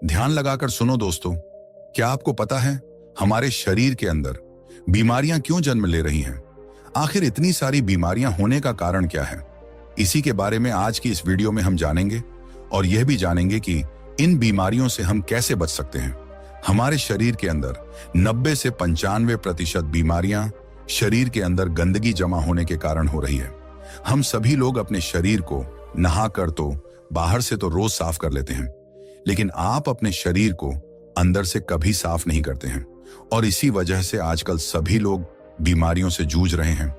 ध्यान लगाकर सुनो दोस्तों। क्या आपको पता है हमारे शरीर के अंदर बीमारियां क्यों जन्म ले रही हैं? आखिर इतनी सारी बीमारियां होने का कारण क्या है? इसी के बारे में आज की इस वीडियो में हम जानेंगे और यह भी जानेंगे कि इन बीमारियों से हम कैसे बच सकते हैं। हमारे शरीर के अंदर 90 से 95% बीमारियां शरीर के अंदर गंदगी जमा होने के कारण हो रही है। हम सभी लोग अपने शरीर को नहाकर तो बाहर से तो रोज साफ कर लेते हैं, लेकिन आप अपने शरीर को अंदर से कभी साफ नहीं करते हैं और इसी वजह से आजकल सभी लोग बीमारियों से जूझ रहे हैं।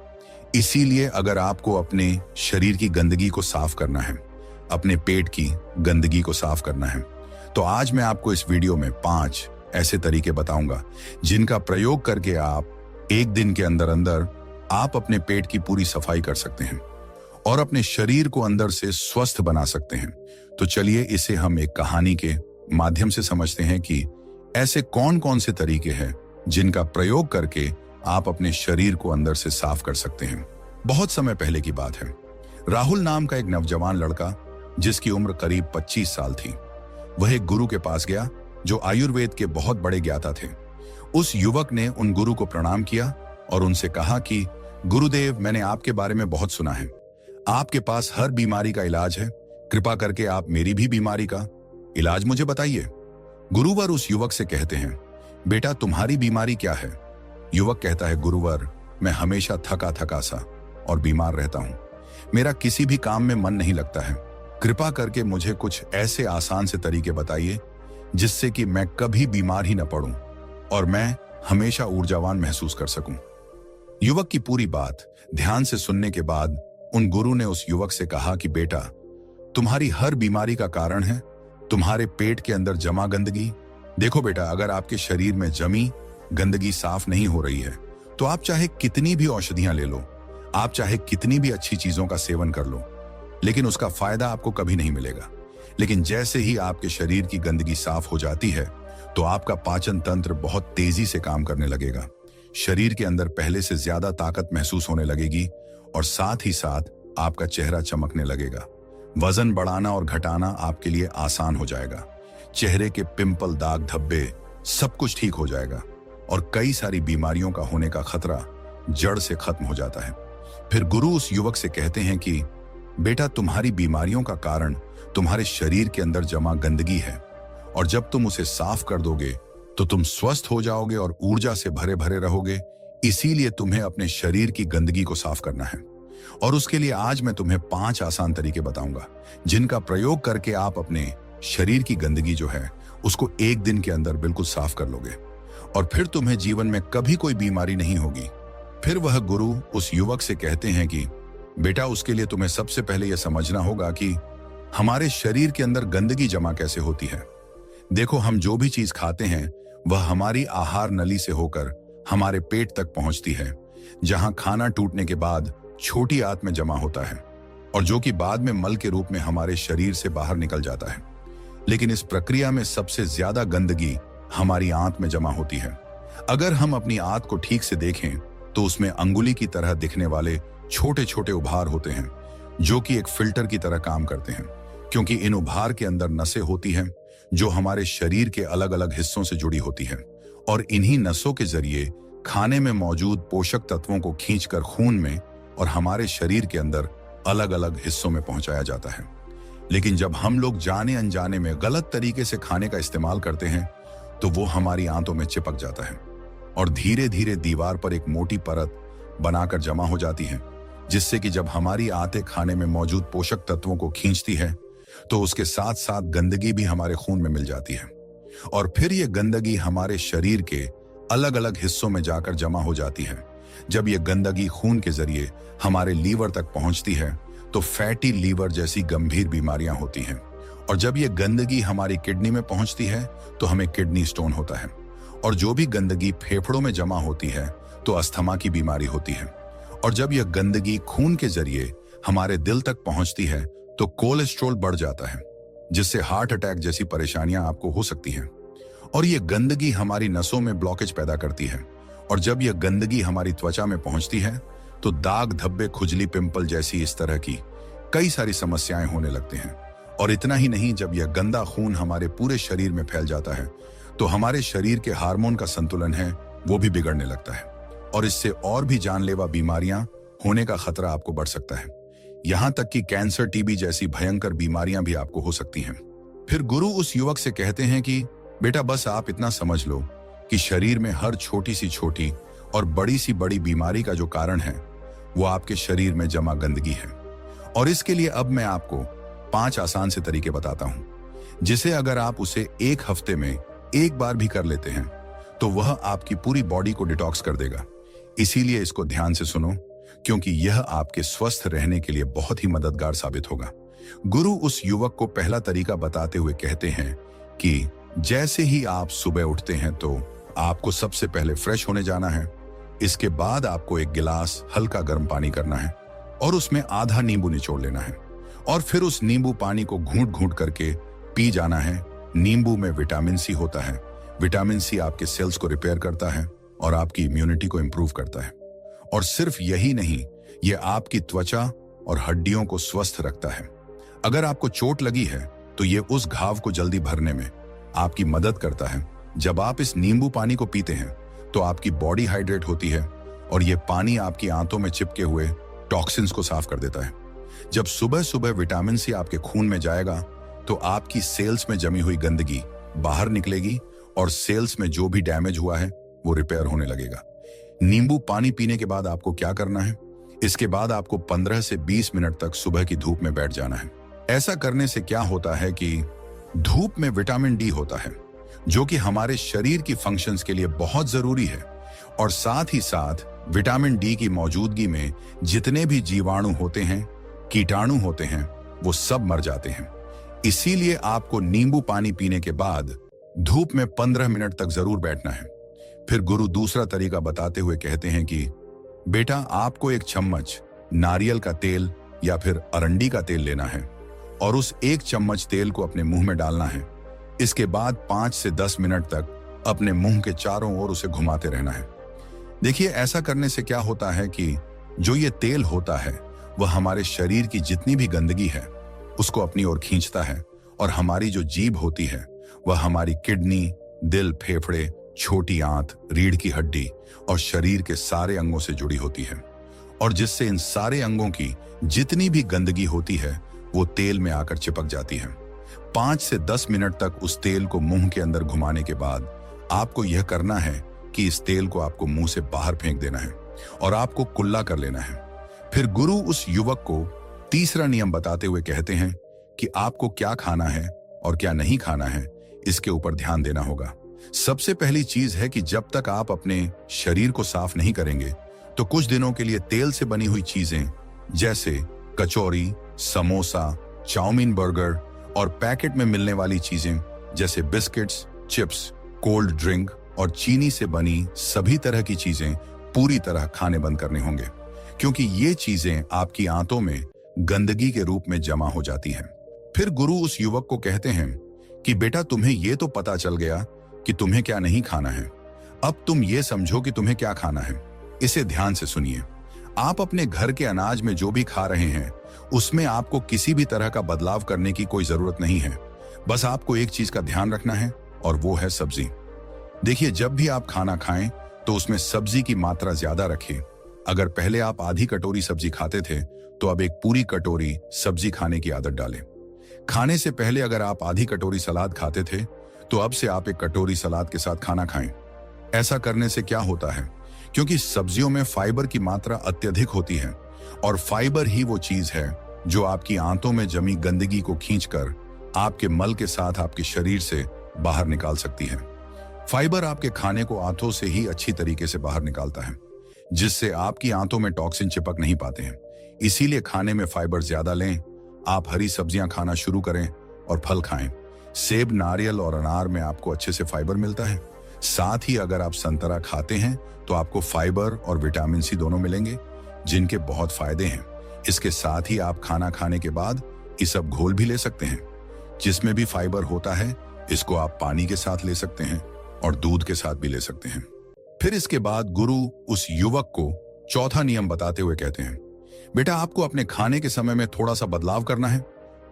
इसीलिए अगर आपको अपने शरीर की गंदगी को साफ करना है, अपने पेट की गंदगी को साफ करना है, तो आज मैं आपको इस वीडियो में 5 ऐसे तरीके बताऊंगा जिनका प्रयोग करके आप एक दिन के अंदर अंदर आप अपने पेट की पूरी सफाई कर सकते हैं और अपने शरीर को अंदर से स्वस्थ बना सकते हैं। तो चलिए इसे हम एक कहानी के माध्यम से समझते हैं कि ऐसे कौन कौन से तरीके हैं जिनका प्रयोग करके आप अपने शरीर को अंदर से साफ कर सकते हैं। बहुत समय पहले की बात है। राहुल नाम का एक नौजवान लड़का, जिसकी उम्र करीब 25 साल थी, वह एक गुरु के पास गया जो आयुर्वेद के बहुत बड़े ज्ञाता थे। उस युवक ने उन गुरु को प्रणाम किया और उनसे कहा कि गुरुदेव, मैंने आपके बारे में बहुत सुना है। आपके पास हर बीमारी का इलाज है। कृपा करके आप मेरी भी बीमारी का इलाज मुझे बताइए। गुरुवर उस युवक से कहते हैं, बेटा तुम्हारी बीमारी क्या है? युवक कहता है, गुरुवर, मैं हमेशा थका थका सा और बीमार रहता हूं। मेरा किसी भी काम में मन नहीं लगता है। कृपा करके मुझे कुछ ऐसे आसान से तरीके बताइए जिससे कि मैं कभी बीमार ही न पड़ूं और मैं हमेशा ऊर्जावान महसूस कर सकूं। युवक की पूरी बात ध्यान से सुनने के बाद उन गुरु ने उस युवक से कहा कि बेटा, तुम्हारी हर बीमारी का कारण है तुम्हारे पेट के अंदर जमा गंदगी। देखो बेटा, अगर आपके शरीर में जमी गंदगी साफ नहीं हो रही है तो आप चाहे कितनी भी औषधियां ले लो, आप चाहे कितनी भी अच्छी चीजों का सेवन कर लो, लेकिन उसका फायदा आपको कभी नहीं मिलेगा। लेकिन जैसे ही आपके शरीर की गंदगी साफ हो जाती है तो आपका पाचन तंत्र बहुत तेजी से काम करने लगेगा। शरीर के अंदर पहले से ज्यादा ताकत महसूस होने लगेगी और साथ ही साथ आपका चेहरा चमकने लगेगा। वजन बढ़ाना और घटाना आपके लिए आसान हो जाएगा। चेहरे के पिंपल, दाग धब्बे सब कुछ ठीक हो जाएगा और कई सारी बीमारियों का होने का खतरा जड़ से खत्म हो जाता है। फिर गुरु उस युवक से कहते हैं कि बेटा, तुम्हारी बीमारियों का कारण तुम्हारे शरीर के अंदर जमा गंदगी है और जब तुम उसे साफ कर दोगे तो तुम स्वस्थ हो जाओगे और ऊर्जा से भरे भरे रहोगे। इसीलिए तुम्हें अपने शरीर की गंदगी को साफ करना है और उसके लिए आज मैं तुम्हें 5 आसान तरीके बताऊंगा जिनका प्रयोग करके आप अपने शरीर की गंदगी जो है उसको एक दिन के अंदर बिल्कुल साफ कर लोगे और फिर तुम्हें जीवन में कभी कोई बीमारी नहीं होगी। फिर वह गुरु उस युवक से कहते हैं कि बेटा, उसके लिए तुम्हें सबसे पहले यह समझना होगा कि हमारे शरीर के अंदर गंदगी जमा कैसे होती है। देखो, हम जो भी चीज खाते हैं वह हमारी आहार नली से होकर हमारे पेट तक पहुंचती है, जहां खाना टूटने के बाद छोटी आंत में जमा होता है और जो कि बाद में मल के रूप में हमारे शरीर से बाहर निकल जाता है। लेकिन इस प्रक्रिया में सबसे ज्यादा गंदगी हमारी आंत में जमा होती है। अगर हम अपनी आंत को ठीक से देखें तो उसमें अंगुली की तरह दिखने वाले छोटे छोटे उभार होते हैं जो कि एक फिल्टर की तरह काम करते हैं, क्योंकि इन उभार के अंदर नसें होती हैं जो हमारे शरीर के अलग अलग हिस्सों से जुड़ी होती हैं और इन्हीं नसों के जरिए खाने में मौजूद पोषक तत्वों को खींचकर खून में और हमारे शरीर के अंदर अलग अलग हिस्सों में पहुंचाया जाता है। लेकिन जब हम लोग जाने अनजाने में गलत तरीके से खाने का इस्तेमाल करते हैं तो वो हमारी आंतों में चिपक जाता है और धीरे धीरे दीवार पर एक मोटी परत बनाकर जमा हो जाती है, जिससे कि जब हमारी आंतें खाने में मौजूद पोषक तत्वों को खींचती है तो उसके साथ साथ गंदगी भी हमारे खून में मिल जाती है और फिर ये गंदगी हमारे शरीर के अलग अलग हिस्सों में जाकर जमा हो जाती है। जब ये गंदगी खून के जरिए हमारे लीवर तक पहुंचती है तो फैटी लीवर जैसी गंभीर बीमारियां होती हैं और जब ये गंदगी हमारी किडनी में पहुंचती है तो हमें किडनी स्टोन होता है और जो भी गंदगी फेफड़ों में जमा होती है तो अस्थमा की बीमारी होती है और जब यह गंदगी खून के जरिए हमारे दिल तक पहुंचती है तो कोलेस्ट्रॉल बढ़ जाता है, जिससे हार्ट अटैक जैसी परेशानियां आपको हो सकती हैं और ये गंदगी हमारी नसों में ब्लॉकेज पैदा करती है और जब यह गंदगी हमारी त्वचा में पहुंचती है तो दाग धब्बे, खुजली, पिंपल जैसी इस तरह की कई सारी समस्याएं होने लगते हैं और इतना ही नहीं, जब यह गंदा खून हमारे पूरे शरीर में फैल जाता है तो हमारे शरीर के हार्मोन का संतुलन है वो भी बिगड़ने लगता है, और इससे और भी जानलेवा बीमारियां होने का खतरा आपको बढ़ सकता है। यहां तक कि कैंसर, टीबी जैसी भयंकर बीमारियां भी आपको हो सकती हैं। फिर गुरु उस युवक से कहते हैं कि बेटा, बस आप इतना समझ लो कि शरीर में हर छोटी सी छोटी और बड़ी सी बड़ी बीमारी का जो कारण है वो आपके शरीर में जमा गंदगी है। और इसके लिए अब मैं आपको 5 आसान से तरीके बताता हूं, जिसे अगर आप उसे एक हफ्ते में एक बार भी कर लेते हैं तो वह आपकी पूरी बॉडी को डिटॉक्स कर देगा। इसीलिए इसको ध्यान से सुनो, क्योंकि यह आपके स्वस्थ रहने के लिए बहुत ही मददगार साबित होगा। गुरु उस युवक को पहला तरीका बताते हुए कहते हैं कि जैसे ही आप सुबह उठते हैं तो आपको सबसे पहले फ्रेश होने जाना है। इसके बाद आपको एक गिलास हल्का गर्म पानी करना है और उसमें आधा नींबू निचोड़ लेना है, और फिर उस नींबू पानी को घूंट घूंट करके पी जाना है। नींबू में विटामिन सी होता है। विटामिन सी आपके सेल्स को रिपेयर करता है और आपकी इम्यूनिटी को इंप्रूव करता है। और सिर्फ यही नहीं, यह आपकी त्वचा और हड्डियों को स्वस्थ रखता है। अगर आपको चोट लगी है तो यह उस घाव को जल्दी भरने में आपकी मदद करता है। जब आप इस नींबू पानी को पीते हैं तो आपकी बॉडी हाइड्रेट होती है और यह पानी आपकी आंतों में चिपके हुए टॉक्सिन्स को साफ कर देता है। जब सुबह सुबह विटामिन सी आपके खून में जाएगा तो आपकी सेल्स में जमी हुई गंदगी बाहर निकलेगी और सेल्स में जो भी डैमेज हुआ है वो रिपेयर होने लगेगा। नींबू पानी पीने के बाद आपको क्या करना है? इसके बाद आपको 15 से 20 मिनट तक सुबह की धूप में बैठ जाना है। ऐसा करने से क्या होता है कि धूप में विटामिन डी होता है, जो कि हमारे शरीर की फंक्शंस के लिए बहुत जरूरी है। और साथ ही साथ विटामिन डी की मौजूदगी में जितने भी जीवाणु होते हैं, कीटाणु होते हैं, वो सब मर जाते हैं। इसीलिए आपको नींबू पानी पीने के बाद धूप में 15 मिनट तक जरूर बैठना है। फिर गुरु दूसरा तरीका बताते हुए कहते हैं कि बेटा, आपको एक चम्मच नारियल का तेल या फिर अरंडी का तेल लेना है और उस एक चम्मच तेल को अपने मुंह में डालना है। इसके बाद 5 से 10 मिनट तक अपने मुंह के चारों ओर उसे घुमाते रहना है। देखिए, ऐसा करने से क्या होता है कि जो ये तेल होता है वह हमारे शरीर की जितनी भी गंदगी है उसको अपनी ओर खींचता है, और हमारी जो जीभ होती है वह हमारी किडनी, दिल, फेफड़े, छोटी आंत, रीढ़ की हड्डी और शरीर के सारे अंगों से जुड़ी होती है, और जिससे इन सारे अंगों की जितनी भी गंदगी होती है वो तेल में आकर चिपक जाती है। 5 से 10 मिनट तक उस तेल को मुंह के अंदर घुमाने के बाद आपको यह करना है कि इस तेल को आपको मुंह से बाहर फेंक देना है और आपको कुल्ला कर लेना है। फिर गुरु उस युवक को तीसरा नियम बताते हुए कहते हैं कि आपको क्या खाना है और क्या नहीं खाना है, इसके ऊपर ध्यान देना होगा। सबसे पहली चीज है कि जब तक आप अपने शरीर को साफ नहीं करेंगे तो कुछ दिनों के लिए तेल से बनी हुई चीजें जैसे कचौरी, समोसा, चाउमीन, बर्गर और पैकेट में मिलने वाली चीजें जैसे बिस्किट्स, चिप्स, कोल्ड ड्रिंक और चीनी से बनी सभी तरह की चीजें पूरी तरह खाने बंद करने होंगे, क्योंकि ये चीजें आपकी आंतों में गंदगी के रूप में जमा हो जाती हैं। फिर गुरु उस युवक को कहते हैं कि बेटा, तुम्हें यह तो पता चल गया कि तुम्हें क्या नहीं खाना है। अब तुम ये समझो कि तुम्हें क्या खाना है। इसे ध्यान से सुनिए। आप अपने घर के अनाज में जो भी खा रहे हैं उसमें आपको किसी भी तरह का बदलाव करने की कोई जरूरत नहीं है। बस आपको एक चीज का ध्यान रखना है और वो है सब्जी। देखिए, जब भी आप खाना खाएं तो उसमें सब्जी की मात्रा ज्यादा रखें। अगर पहले आप आधी कटोरी सब्जी खाते थे तो अब एक पूरी कटोरी सब्जी खाने की आदत डालें। खाने से पहले अगर आप आधी कटोरी सलाद खाते थे तो अब से आप एक कटोरी सलाद के साथ खाना खाएं। ऐसा करने से क्या होता है, क्योंकि सब्जियों में फाइबर की मात्रा अत्यधिक होती है और फाइबर ही वो चीज है जो आपकी आंतों में जमी गंदगी को खींचकर आपके मल के साथ आपके शरीर से बाहर निकाल सकती है। फाइबर आपके खाने को आंतों से ही अच्छी तरीके से बाहर निकालता है, जिससे आपकी आंतों में टॉक्सिन चिपक नहीं पाते हैं। इसीलिए खाने में फाइबर ज्यादा लें। आप हरी सब्जियां खाना शुरू करें और फल खाएं। सेब, नारियल और अनार में आपको अच्छे से फाइबर मिलता है। साथ ही अगर आप संतरा खाते हैं तो आपको फाइबर और विटामिन सी दोनों मिलेंगे, जिनके बहुत फायदे हैं। इसके साथ ही आप खाना खाने के बाद ये सब घोल भी ले सकते हैं जिसमें भी फाइबर होता है। इसको आप पानी के साथ ले सकते हैं और दूध के साथ भी ले सकते हैं। फिर इसके बाद गुरु उस युवक को चौथा नियम बताते हुए कहते हैं, बेटा, आपको अपने खाने के समय में थोड़ा सा बदलाव करना है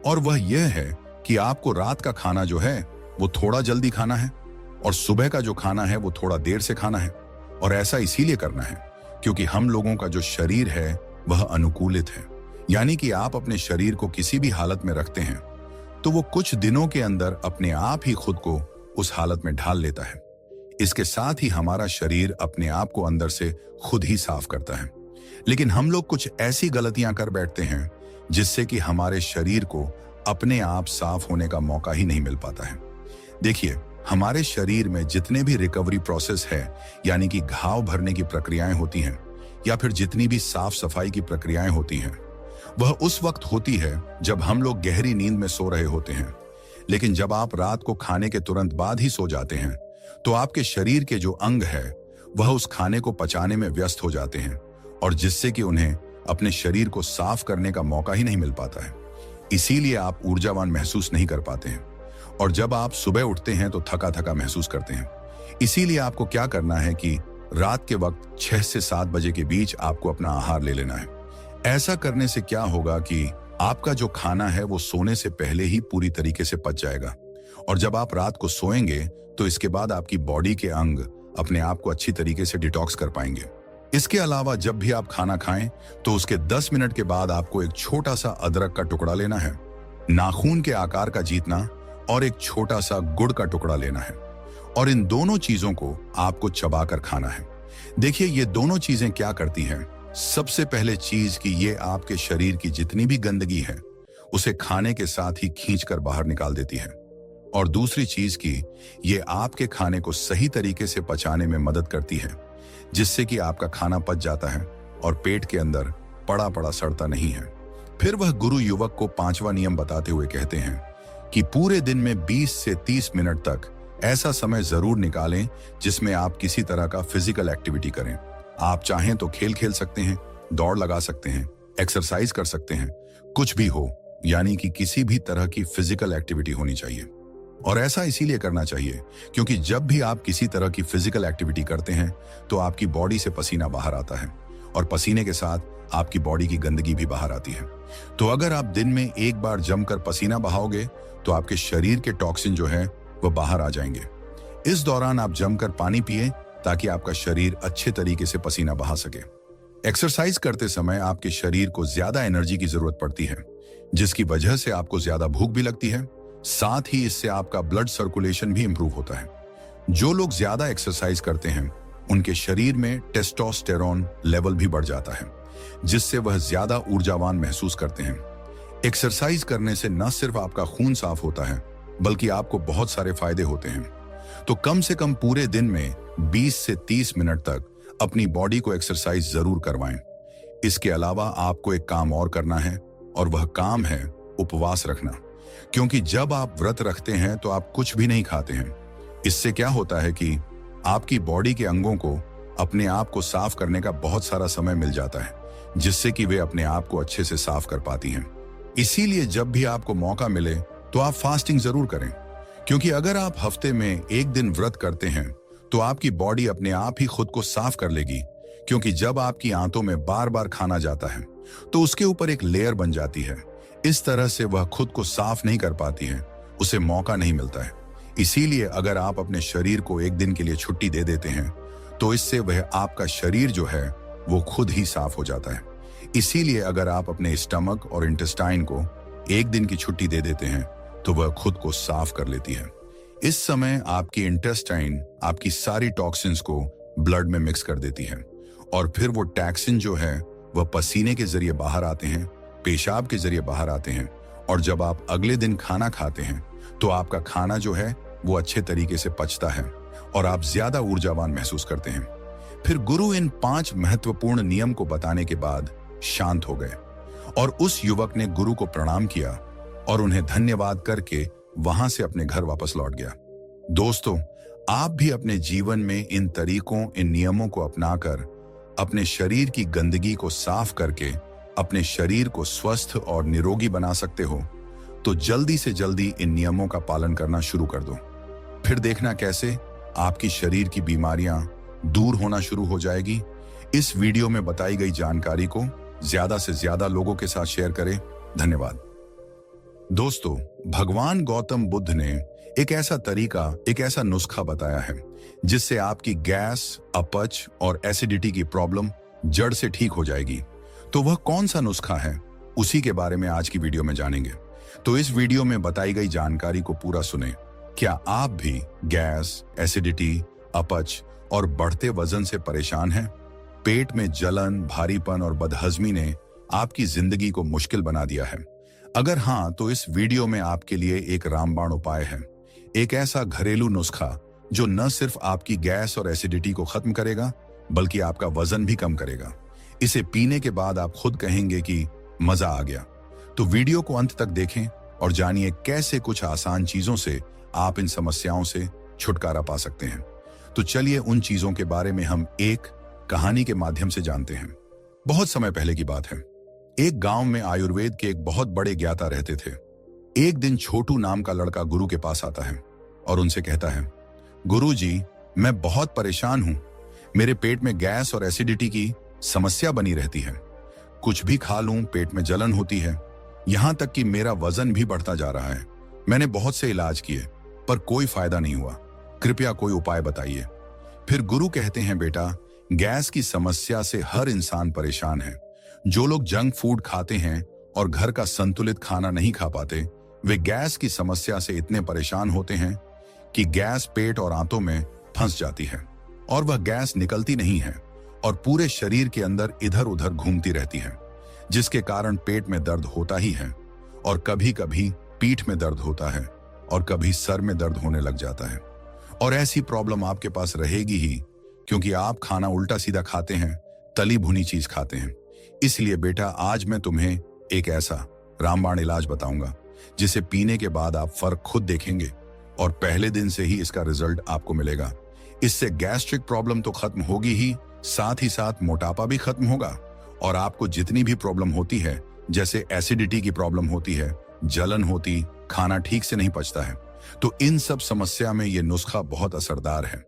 और वह यह है कि आपको रात का खाना जो है वो थोड़ा जल्दी खाना है और सुबह का जो खाना है वो थोड़ा देर से खाना है। और ऐसा इसीलिए करना है क्योंकि हम लोगों का जो शरीर है वह अनुकूलित है, यानी कि आप अपने शरीर को किसी भी हालत में रखते हैं तो वो कुछ दिनों के अंदर अपने आप ही खुद को उस हालत में ढाल लेता है। इसके साथ ही हमारा शरीर अपने आप को अंदर से खुद ही साफ करता है। लेकिन हम लोग कुछ ऐसी गलतियां कर बैठते हैं जिससे कि हमारे शरीर को अपने आप साफ होने का मौका ही नहीं मिल पाता है। देखिए, हमारे शरीर में जितने भी रिकवरी प्रोसेस है, यानी कि घाव भरने की प्रक्रियाएं होती हैं या फिर जितनी भी साफ सफाई की प्रक्रियाएं होती हैं, वह उस वक्त होती है जब हम लोग गहरी नींद में सो रहे होते हैं। लेकिन जब आप रात को खाने के तुरंत बाद ही सो जाते हैं तो आपके शरीर के जो अंग है वह उस खाने को पचाने में व्यस्त हो जाते हैं और जिससे कि उन्हें अपने शरीर को साफ करने का मौका ही नहीं मिल पाता है। इसीलिए आप ऊर्जावान महसूस नहीं कर पाते हैं और जब आप सुबह उठते हैं तो थका थका महसूस करते हैं। इसीलिए आपको क्या करना है कि रात के वक्त 6 से 7 बजे के बीच आपको अपना आहार ले लेना है। ऐसा करने से क्या होगा कि आपका जो खाना है वो सोने से पहले ही पूरी तरीके से पच जाएगा और जब आप रात को सोएंगे तो इसके बाद आपकी बॉडी के अंग अपने आप को अच्छी तरीके से डिटॉक्स कर पाएंगे। इसके अलावा जब भी आप खाना खाएं तो उसके 10 मिनट के बाद आपको एक छोटा सा अदरक का टुकड़ा लेना है, नाखून के आकार का जीतना और एक छोटा सा गुड़ का टुकड़ा लेना है और इन दोनों चीजों को आपको चबाकर खाना है। देखिए, ये दोनों चीजें क्या करती हैं। सबसे पहले चीज कि ये आपके शरीर की जितनी भी गंदगी है उसे खाने के साथ ही खींचकर बाहर निकाल देती है और दूसरी चीज कि ये आपके खाने को सही तरीके से पचाने में मदद करती है, जिससे कि आपका खाना पच जाता है और पेट के अंदर पड़ा पड़ा सड़ता नहीं है। फिर वह गुरु युवक को 5वां नियम बताते हुए कहते हैं कि पूरे दिन में 20 से 30 मिनट तक ऐसा समय जरूर निकालें जिसमें आप किसी तरह का फिजिकल एक्टिविटी करें। आप चाहें तो खेल खेल सकते हैं, दौड़ लगा सकते हैं, एक्सरसाइज कर सकते हैं, कुछ भी हो, यानी कि किसी भी तरह की फिजिकल एक्टिविटी होनी चाहिए। और ऐसा इसीलिए करना चाहिए क्योंकि जब भी आप किसी तरह की फिजिकल एक्टिविटी करते हैं तो आपकी बॉडी से पसीना बाहर आता है और पसीने के साथ आपकी बॉडी की गंदगी भी बाहर आती है। तो अगर आप दिन में एक बार जमकर पसीना बहाओगे तो आपके शरीर के टॉक्सिन जो है वह बाहर आ जाएंगे। इस दौरान आप जमकर पानी पिए ताकि आपका शरीर अच्छे तरीके से पसीना बहा सके। एक्सरसाइज करते समय आपके शरीर को ज्यादा एनर्जी की जरूरत पड़ती है, जिसकी वजह से आपको ज्यादा भूख भी लगती है। साथ ही इससे आपका ब्लड सर्कुलेशन भी इंप्रूव होता है। जो लोग ज्यादा एक्सरसाइज करते हैं उनके शरीर में टेस्टोस्टेरोन लेवल भी बढ़ जाता है, जिससे वह ज्यादा ऊर्जावान महसूस करते हैं। एक्सरसाइज करने से न सिर्फ आपका खून साफ होता है बल्कि आपको बहुत सारे फायदे होते हैं। तो कम से कम पूरे दिन में 20 से 30 मिनट तक अपनी बॉडी को एक्सरसाइज जरूर करवाएं। इसके अलावा आपको एक काम और करना है और वह काम है उपवास रखना, क्योंकि जब आप व्रत रखते हैं तो आप कुछ भी नहीं खाते हैं। इससे क्या होता है कि आपकी बॉडी के अंगों को अपने आप को साफ करने का बहुत सारा समय मिल जाता है, जिससे कि वे अपने आप को अच्छे से साफ कर पाती हैं। इसीलिए जब भी आपको मौका मिले तो आप फास्टिंग जरूर करें, क्योंकि अगर आप हफ्ते में एक दिन व्रत करते हैं तो आपकी बॉडी अपने आप ही खुद को साफ कर लेगी, क्योंकि जब आपकी आंतों में बार बार खाना जाता है तो उसके ऊपर एक लेयर बन जाती है। इस तरह से वह खुद को साफ नहीं कर पाती है, उसे मौका नहीं मिलता है। इसीलिए अगर आप अपने शरीर को एक दिन के लिए छुट्टी दे देते हैं तो इससे वह आपका शरीर जो है वो खुद ही साफ हो जाता है। इसीलिए अगर आप अपने स्टमक और इंटेस्टाइन को एक दिन की छुट्टी दे देते हैं तो वह खुद को साफ कर लेती है। इस समय आपकी इंटेस्टाइन आपकी सारी टॉक्सिन्स को ब्लड में मिक्स कर देती है और फिर वो टॉक्सिन जो है वह पसीने के जरिए बाहर आते हैं, पेशाब के जरिए बाहर आते हैं और जब आप अगले दिन खाना खाते हैं तो आपका खाना जो है वो अच्छे तरीके से पचता है और आप ज्यादा ऊर्जावान महसूस करते हैं। फिर गुरु इन 5 महत्वपूर्ण नियम को बताने के बाद शांत हो गए और उस युवक ने गुरु को प्रणाम किया और उन्हें धन्यवाद करके वहां से अपने घर वापस लौट गया। दोस्तों, आप भी अपने जीवन में इन तरीकों, इन नियमों को अपनाकर अपने शरीर की गंदगी को साफ करके अपने शरीर को स्वस्थ और निरोगी बना सकते हो। तो जल्दी से जल्दी इन नियमों का पालन करना शुरू कर दो, फिर देखना कैसे आपकी शरीर की बीमारियां दूर होना शुरू हो जाएगी। इस वीडियो में बताई गई जानकारी को ज्यादा से ज्यादा लोगों के साथ शेयर करें। धन्यवाद। दोस्तों, भगवान गौतम बुद्ध ने एक ऐसा नुस्खा बताया है जिससे आपकी गैस, अपच और एसिडिटी की प्रॉब्लम जड़ से ठीक हो जाएगी। तो वह कौन सा नुस्खा है, उसी के बारे में आज की वीडियो में जानेंगे। तो इस वीडियो में बताई गई जानकारी को पूरा सुने। क्या आप भी गैस, एसिडिटी, अपच और बढ़ते वजन से परेशान हैं? पेट में जलन, भारीपन और बदहजमी ने आपकी जिंदगी को मुश्किल बना दिया है? अगर हाँ, तो इस वीडियो में आपके लिए एक रामबाण उपाय है। एक ऐसा घरेलू नुस्खा जो न सिर्फ आपकी गैस और एसिडिटी को खत्म करेगा, बल्कि आपका वजन भी कम करेगा। इसे पीने के बाद आप खुद कहेंगे कि मजा आ गया। तो वीडियो को अंत तक देखें और जानिए कैसे कुछ आसान चीजों से आप इन समस्याओं से छुटकारा पा सकते हैं। तो चलिए उन चीजों के बारे में हम एक कहानी के माध्यम से जानते हैं। बहुत समय पहले की बात है। एक गांव में आयुर्वेद के एक बहुत बड़े ज्ञाता रहते थे। एक दिन छोटू नाम का लड़का गुरु के पास आता है और उनसे कहता है, गुरु जी, मैं बहुत परेशान हूं। मेरे पेट में गैस और एसिडिटी की समस्या बनी रहती है। कुछ भी खा लूं पेट में जलन होती है। यहां तक कि मेरा वजन भी बढ़ता जा रहा है। मैंने बहुत से इलाज किए पर कोई फायदा नहीं हुआ। कृपया कोई उपाय बताइए। फिर गुरु कहते हैं, बेटा, गैस की समस्या से हर इंसान परेशान है। जो लोग जंक फूड खाते हैं और घर का संतुलित खाना नहीं खा पाते, वे गैस की समस्या से इतने परेशान होते हैं कि गैस पेट और आंतों में फंस जाती है और वह गैस निकलती नहीं है और पूरे शरीर के अंदर इधर उधर घूमती रहती है, जिसके कारण पेट में दर्द होता ही है और कभी कभी पीठ में दर्द होता है और कभी सर में दर्द होने लग जाता है। और ऐसी प्रॉब्लम आपके पास रहेगी ही, क्योंकि आप खाना उल्टा सीधा खाते हैं, तली भुनी चीज खाते हैं। इसलिए बेटा, आज मैं तुम्हें एक ऐसा रामबाण इलाज बताऊंगा जिसे पीने के बाद आप फर्क खुद देखेंगे और पहले दिन से ही इसका रिजल्ट आपको मिलेगा। इससे गैस्ट्रिक प्रॉब्लम तो खत्म होगी ही, साथ ही साथ मोटापा भी खत्म होगा और आपको जितनी भी प्रॉब्लम होती है, जैसे एसिडिटी की प्रॉब्लम होती है, जलन होती, खाना ठीक से नहीं पचता है, तो इन सब समस्या में यह नुस्खा बहुत असरदार है।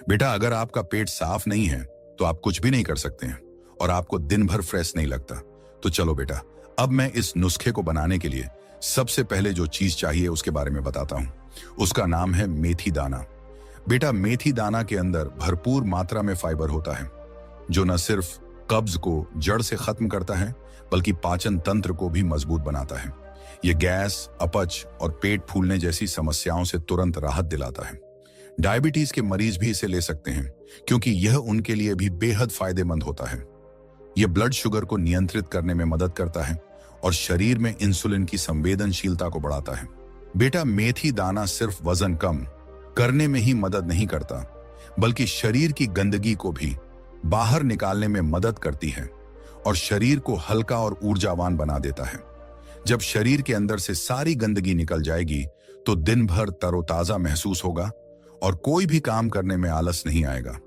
बेटा, अगर आपका पेट साफ नहीं है तो आप कुछ भी नहीं कर सकते हैं और आपको दिन भर फ्रेश नहीं लगता। तो चलो बेटा, अब मैं इस नुस्खे को बनाने के लिए सबसे पहले जो चीज चाहिए उसके बारे में बताता हूं। उसका नाम है मेथी दाना। बेटा, मेथी दाना के अंदर भरपूर मात्रा में फाइबर होता है, जो न सिर्फ कब्ज को जड़ से खत्म करता है, बल्कि पाचन तंत्र को भी मजबूत बनाता है। यह गैस, अपच और पेट फूलने जैसी समस्याओं से तुरंत राहत दिलाता है। डायबिटीज के मरीज भी इसे ले सकते हैं, क्योंकि यह उनके लिए भी बेहद फायदेमंद होता है। यह ब्लड शुगर को नियंत्रित करने में मदद करता है और शरीर में इंसुलिन की संवेदनशीलता को बढ़ाता है। बेटा, मेथी दाना सिर्फ वजन कम करने में ही मदद नहीं करता, बल्कि शरीर की गंदगी को भी बाहर निकालने में मदद करती है और शरीर को हल्का और ऊर्जावान बना देता है। जब शरीर के अंदर से सारी गंदगी निकल जाएगी तो दिन भर तरोताजा महसूस होगा और कोई भी काम करने में आलस नहीं आएगा।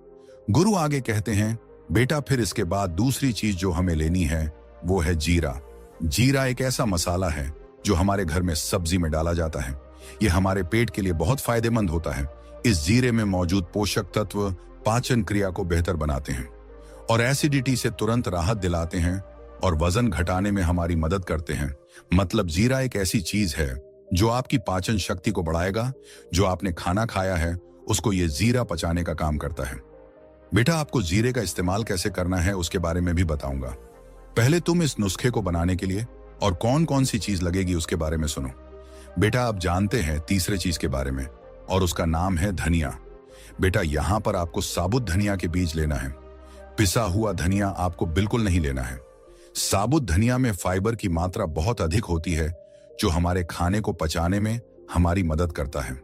गुरु आगे कहते हैं, बेटा, फिर इसके बाद दूसरी चीज जो हमें लेनी है वो है जीरा। जीरा एक ऐसा मसाला है जो हमारे घर में सब्जी में डाला जाता है। यह हमारे पेट के लिए बहुत फायदेमंद होता है। इस जीरे में मौजूद पोषक तत्व पाचन क्रिया को बेहतर बनाते हैं और एसिडिटी से तुरंत राहत दिलाते हैं और वजन घटाने में हमारी मदद करते हैं। मतलब जीरा एक ऐसी चीज है जो आपकी पाचन शक्ति को बढ़ाएगा। जो आपने खाना खाया है उसको ये जीरा पचाने का काम करता है। बेटा, आपको जीरे का इस्तेमाल कैसे करना है उसके बारे में भी बताऊंगा। पहले तुम इस नुस्खे को बनाने के लिए और कौन कौन सी चीज लगेगी उसके बारे में सुनो। बेटा, आप जानते हैं तीसरे चीज के बारे में, और उसका नाम है धनिया। बेटा, यहां पर आपको साबुत धनिया के बीज लेना है। पिसा हुआ धनिया आपको बिल्कुल नहीं लेना है। साबुत धनिया में फाइबर की मात्रा बहुत अधिक होती है, जो हमारे खाने को पचाने में हमारी मदद करता है।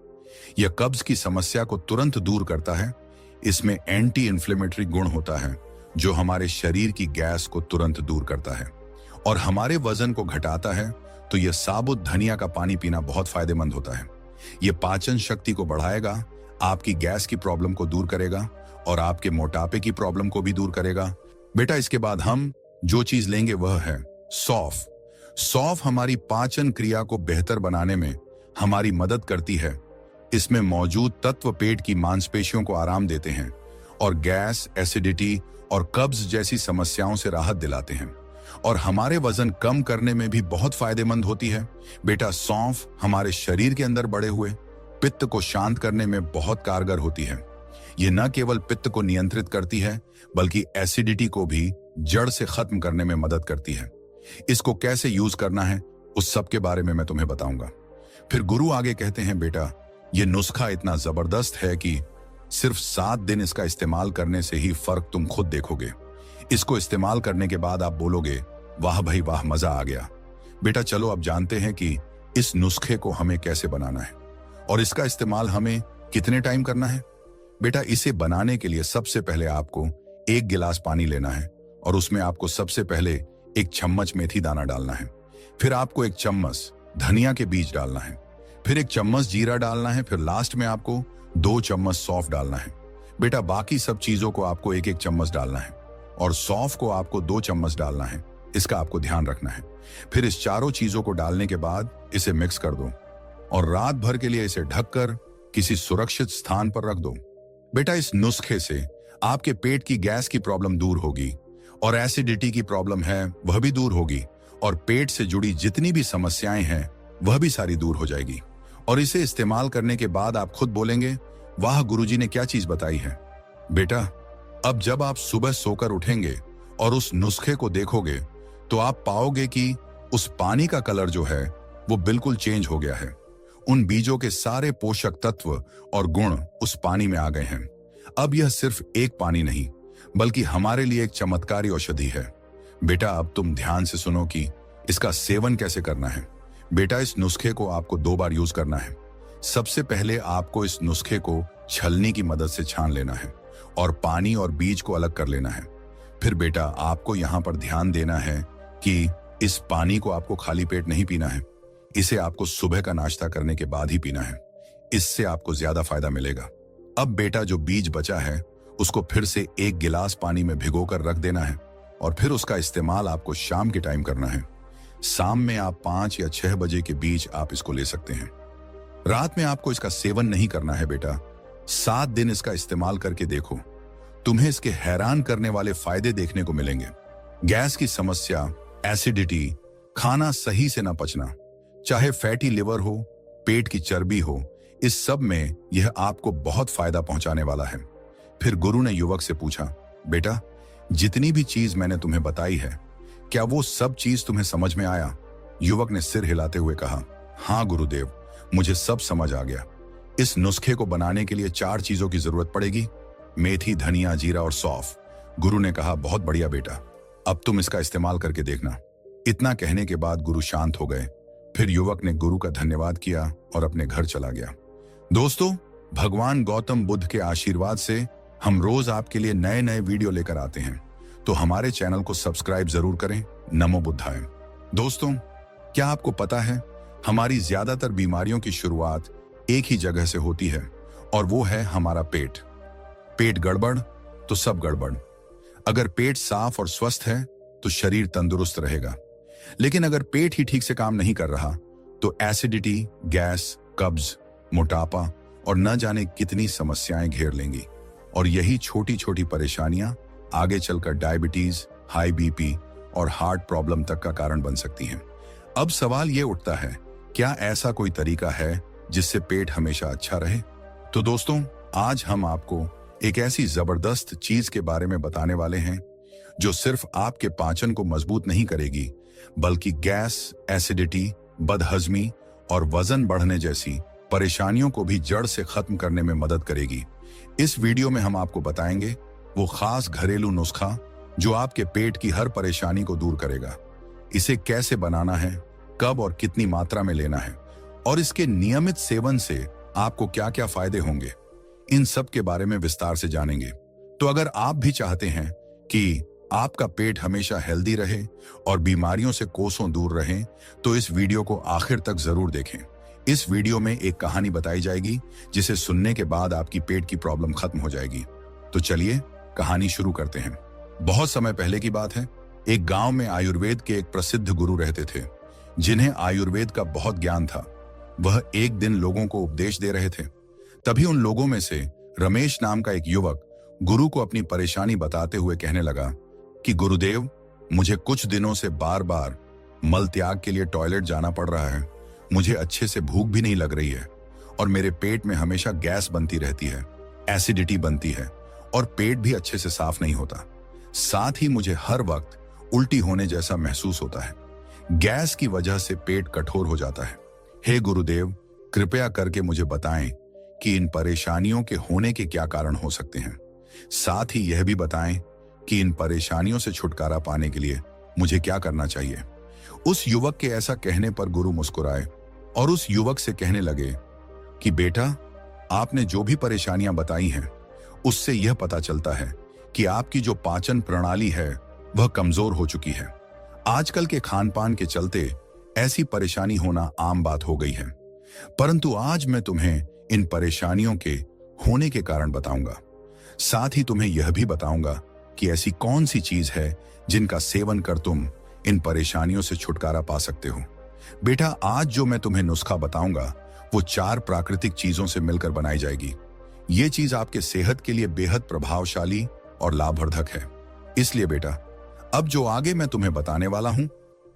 यह कब्ज की समस्या को तुरंत दूर करता है। इसमें एंटी इन्फ्लेमेटरी गुण होता है, जो हमारे शरीर की गैस को तुरंत दूर करता है और हमारे वजन को घटाता है। तो यह साबुत धनिया का पानी पीना बहुत फायदेमंद होता है। यह पाचन शक्ति को बढ़ाएगा, आपकी गैस की प्रॉब्लम को दूर करेगा और आपके मोटापे की प्रॉब्लम को भी दूर करेगा। बेटा, इसके बाद हम जो चीज लेंगे वह है सौंफ। सौंफ हमारी पाचन क्रिया को बेहतर बनाने में हमारी मदद करती है। इसमें मौजूद तत्व पेट की मांसपेशियों को आराम देते हैं और गैस, एसिडिटी और कब्ज जैसी समस्याओं से राहत दिलाते हैं। और हमारे वजन कम करने में भी बहुत फायदेमंद होती है। बेटा, सौंफ हमारे शरीर के अंदर बढ़े हुए पित्त को शांत करने में बहुत कारगर होती है। ये न केवल पित्त को नियंत्रित करती है बल्कि एसिडिटी को भी जड़ से खत्म करने में मदद करती है। इसको कैसे यूज करना है उस सब के बारे में मैं तुम्हें बताऊंगा। फिर गुरु आगे कहते हैं, बेटा ये नुस्खा इतना जबरदस्त है कि सिर्फ 7 दिन इसका इस्तेमाल करने से ही फर्क तुम खुद देखोगे। इसको इस्तेमाल करने के बाद आप बोलोगे, वाह भाई वाह, मजा आ गया। बेटा चलो अब जानते हैं कि इस नुस्खे को हमें कैसे बनाना है और इसका इस्तेमाल हमें कितने टाइम करना है। बेटा, इसे बनाने के लिए सबसे पहले आपको 1 गिलास पानी लेना है और उसमें आपको सबसे पहले 1 चम्मच मेथी दाना डालना है। फिर आपको 1 चम्मच धनिया के बीज डालना है। फिर 1 चम्मच जीरा डालना है। फिर लास्ट में आपको 2 चम्मच सौंफ डालना है। बेटा, बाकी सब चीजों को आपको 1-1 चम्मच डालना है और सौंफ को आपको 2 चम्मच डालना है। इसका आपको ध्यान रखना है। फिर इस चारों चीजों को डालने के बाद इसे मिक्स कर दो और रात भर के लिए इसे ढककर किसी सुरक्षित स्थान पर रख दो। बेटा, इस नुस्खे से आपके पेट की गैस की प्रॉब्लम दूर होगी और एसिडिटी की प्रॉब्लम है वह भी दूर होगी और पेट से जुड़ी जितनी भी समस्याएं हैं वह भी सारी दूर हो जाएगी। और इसे इस्तेमाल करने के बाद आप खुद बोलेंगे, वाह गुरुजी ने क्या चीज बताई है। बेटा, अब जब आप सुबह सोकर उठेंगे और उस नुस्खे को देखोगे तो आप पाओगे कि उस पानी का कलर जो है वो बिल्कुल चेंज हो गया है। उन बीजों के सारे पोषक तत्व और गुण उस पानी में आ गए हैं। अब यह सिर्फ एक पानी नहीं बल्कि हमारे लिए एक चमत्कारी औषधि है। बेटा, अब तुम ध्यान से सुनो कि इसका सेवन कैसे करना है। बेटा, इस नुस्खे को आपको 2 बार यूज करना है। सबसे पहले आपको इस नुस्खे को छलनी की मदद से छान लेना है और पानी और बीज को अलग कर लेना है। फिर बेटा, आपको यहां पर ध्यान देना है कि इस पानी को आपको खाली पेट नहीं पीना है। इसे आपको सुबह का नाश्ता करने के बाद ही पीना है। इससे आपको ज्यादा फायदा मिलेगा। अब बेटा, जो बीज बचा है उसको फिर से 1 गिलास पानी में भिगोकर रख देना है और फिर उसका इस्तेमाल आपको शाम के टाइम करना है। शाम में आप 5 या 6 बजे के बीच आप इसको ले सकते हैं। रात में आपको इसका सेवन नहीं करना है। बेटा, 7 दिन इसका इस्तेमाल करके देखो, तुम्हें इसके हैरान करने वाले फायदे देखने को मिलेंगे। गैस की समस्या, एसिडिटी, खाना सही से न पचना, चाहे फैटी लिवर हो, पेट की चर्बी हो, इस सब में यह आपको बहुत फायदा पहुंचाने वाला है। फिर गुरु ने युवक से पूछा, बेटा जितनी भी चीज मैंने तुम्हें बताई है क्या वो सब चीज तुम्हें समझ में आया। युवक ने सिर हिलाते हुए कहा, हाँ गुरुदेव, मुझे सब समझ आ गया। इस नुस्खे को बनाने के लिए 4 चीजों की जरूरत पड़ेगी, मेथी, धनिया, जीरा और सौंफ। गुरु ने कहा, बहुत बढ़िया बेटा, अब तुम इसका इस्तेमाल करके देखना। इतना कहने के बाद गुरु शांत हो गए। फिर युवक ने गुरु का धन्यवाद किया और अपने घर चला गया। दोस्तों, भगवान गौतम बुद्ध के आशीर्वाद से हम रोज आपके लिए नए नए वीडियो लेकर आते हैं, तो हमारे चैनल को सब्सक्राइब जरूर करें। नमो बुद्धाय। दोस्तों, क्या आपको पता है हमारी ज्यादातर बीमारियों की शुरुआत एक ही जगह से होती है और वो है हमारा पेट। पेट गड़बड़ तो सब गड़बड़। अगर पेट साफ और स्वस्थ है तो शरीर तंदुरुस्त रहेगा, लेकिन अगर पेट ही ठीक से काम नहीं कर रहा तो एसिडिटी, गैस, कब्ज, मोटापा और न जाने कितनी समस्याएं घेर लेंगी। और यही छोटी छोटी परेशानियां आगे चलकर डायबिटीज, हाई बीपी और हार्ट प्रॉब्लम तक का कारण बन सकती हैं। अब सवाल ये उठता है, क्या ऐसा कोई तरीका है जिससे पेट हमेशा अच्छा रहे? तो दोस्तों, आज हम आपको एक ऐसी जबरदस्त चीज के बारे में बताने वाले हैं जो सिर्फ आपके पाचन को मजबूत नहीं करेगी बल्कि गैस, एसिडिटी, बदहजमी और वजन बढ़ने जैसी परेशानियों को भी जड़ से खत्म करने में मदद करेगी। इस वीडियो में हम आपको बताएंगे वो खास घरेलू नुस्खा जो आपके पेट की हर परेशानी को दूर करेगा। इसे कैसे बनाना है, कब और कितनी मात्रा में लेना है और इसके नियमित सेवन से आपको क्या क्या फायदे होंगे, इन सब के बारे में विस्तार से जानेंगे। तो अगर आप भी चाहते हैं कि आपका पेट हमेशा हेल्दी रहे और बीमारियों से कोसों दूर रहे, तो इस वीडियो को आखिर तक जरूर देखें। इस वीडियो में एक कहानी बताई जाएगी जिसे सुनने के बाद आपकी पेट की प्रॉब्लम खत्म हो जाएगी। तो चलिए कहानी शुरू करते हैं। बहुत समय पहले की बात है। एक गांव में आयुर्वेद के एक प्रसिद्ध गुरु रहते थे जिन्हें आयुर्वेद का बहुत ज्ञान था। वह एक दिन लोगों को उपदेश दे रहे थे। तभी उन लोगों में से रमेश नाम का एक युवक गुरु को अपनी परेशानी बताते हुए कहने लगा कि गुरुदेव, मुझे कुछ दिनों से बार बार मल त्याग के लिए टॉयलेट जाना पड़ रहा है। मुझे अच्छे से भूख भी नहीं लग रही है और मेरे पेट में हमेशा गैस बनती रहती है, एसिडिटी बनती है और पेट भी अच्छे से साफ नहीं होता। साथ ही मुझे हर वक्त उल्टी होने जैसा महसूस होता है। गैस की वजह से पेट कठोर हो जाता है। हे गुरुदेव, कृपया करके मुझे बताएं कि इन परेशानियों के होने के क्या कारण हो सकते हैं। साथ ही यह भी बताएं कि इन परेशानियों से छुटकारा पाने के लिए मुझे क्या करना चाहिए। उस युवक के ऐसा कहने पर गुरु मुस्कुराए और उस युवक से कहने लगे कि बेटा, आपने जो भी परेशानियां बताई हैं उससे यह पता चलता है कि आपकी जो पाचन प्रणाली है वह कमजोर हो चुकी है। आजकल के खान पान के चलते ऐसी परेशानी होना आम बात हो गई है। परंतु आज मैं तुम्हें इन परेशानियों के होने के कारण बताऊंगा। साथ ही तुम्हें यह भी बताऊंगा कि ऐसी कौन सी चीज है जिनका सेवन कर तुम इन परेशानियों से छुटकारा पा सकते हो। बेटा, आज जो मैं तुम्हें नुस्खा बताऊंगा वो 4 प्राकृतिक चीजों से मिलकर बनाई जाएगी। ये चीज आपके सेहत के लिए बेहद प्रभावशाली और लाभवर्धक है। इसलिए बेटा, अब जो आगे मैं तुम्हें बताने वाला हूं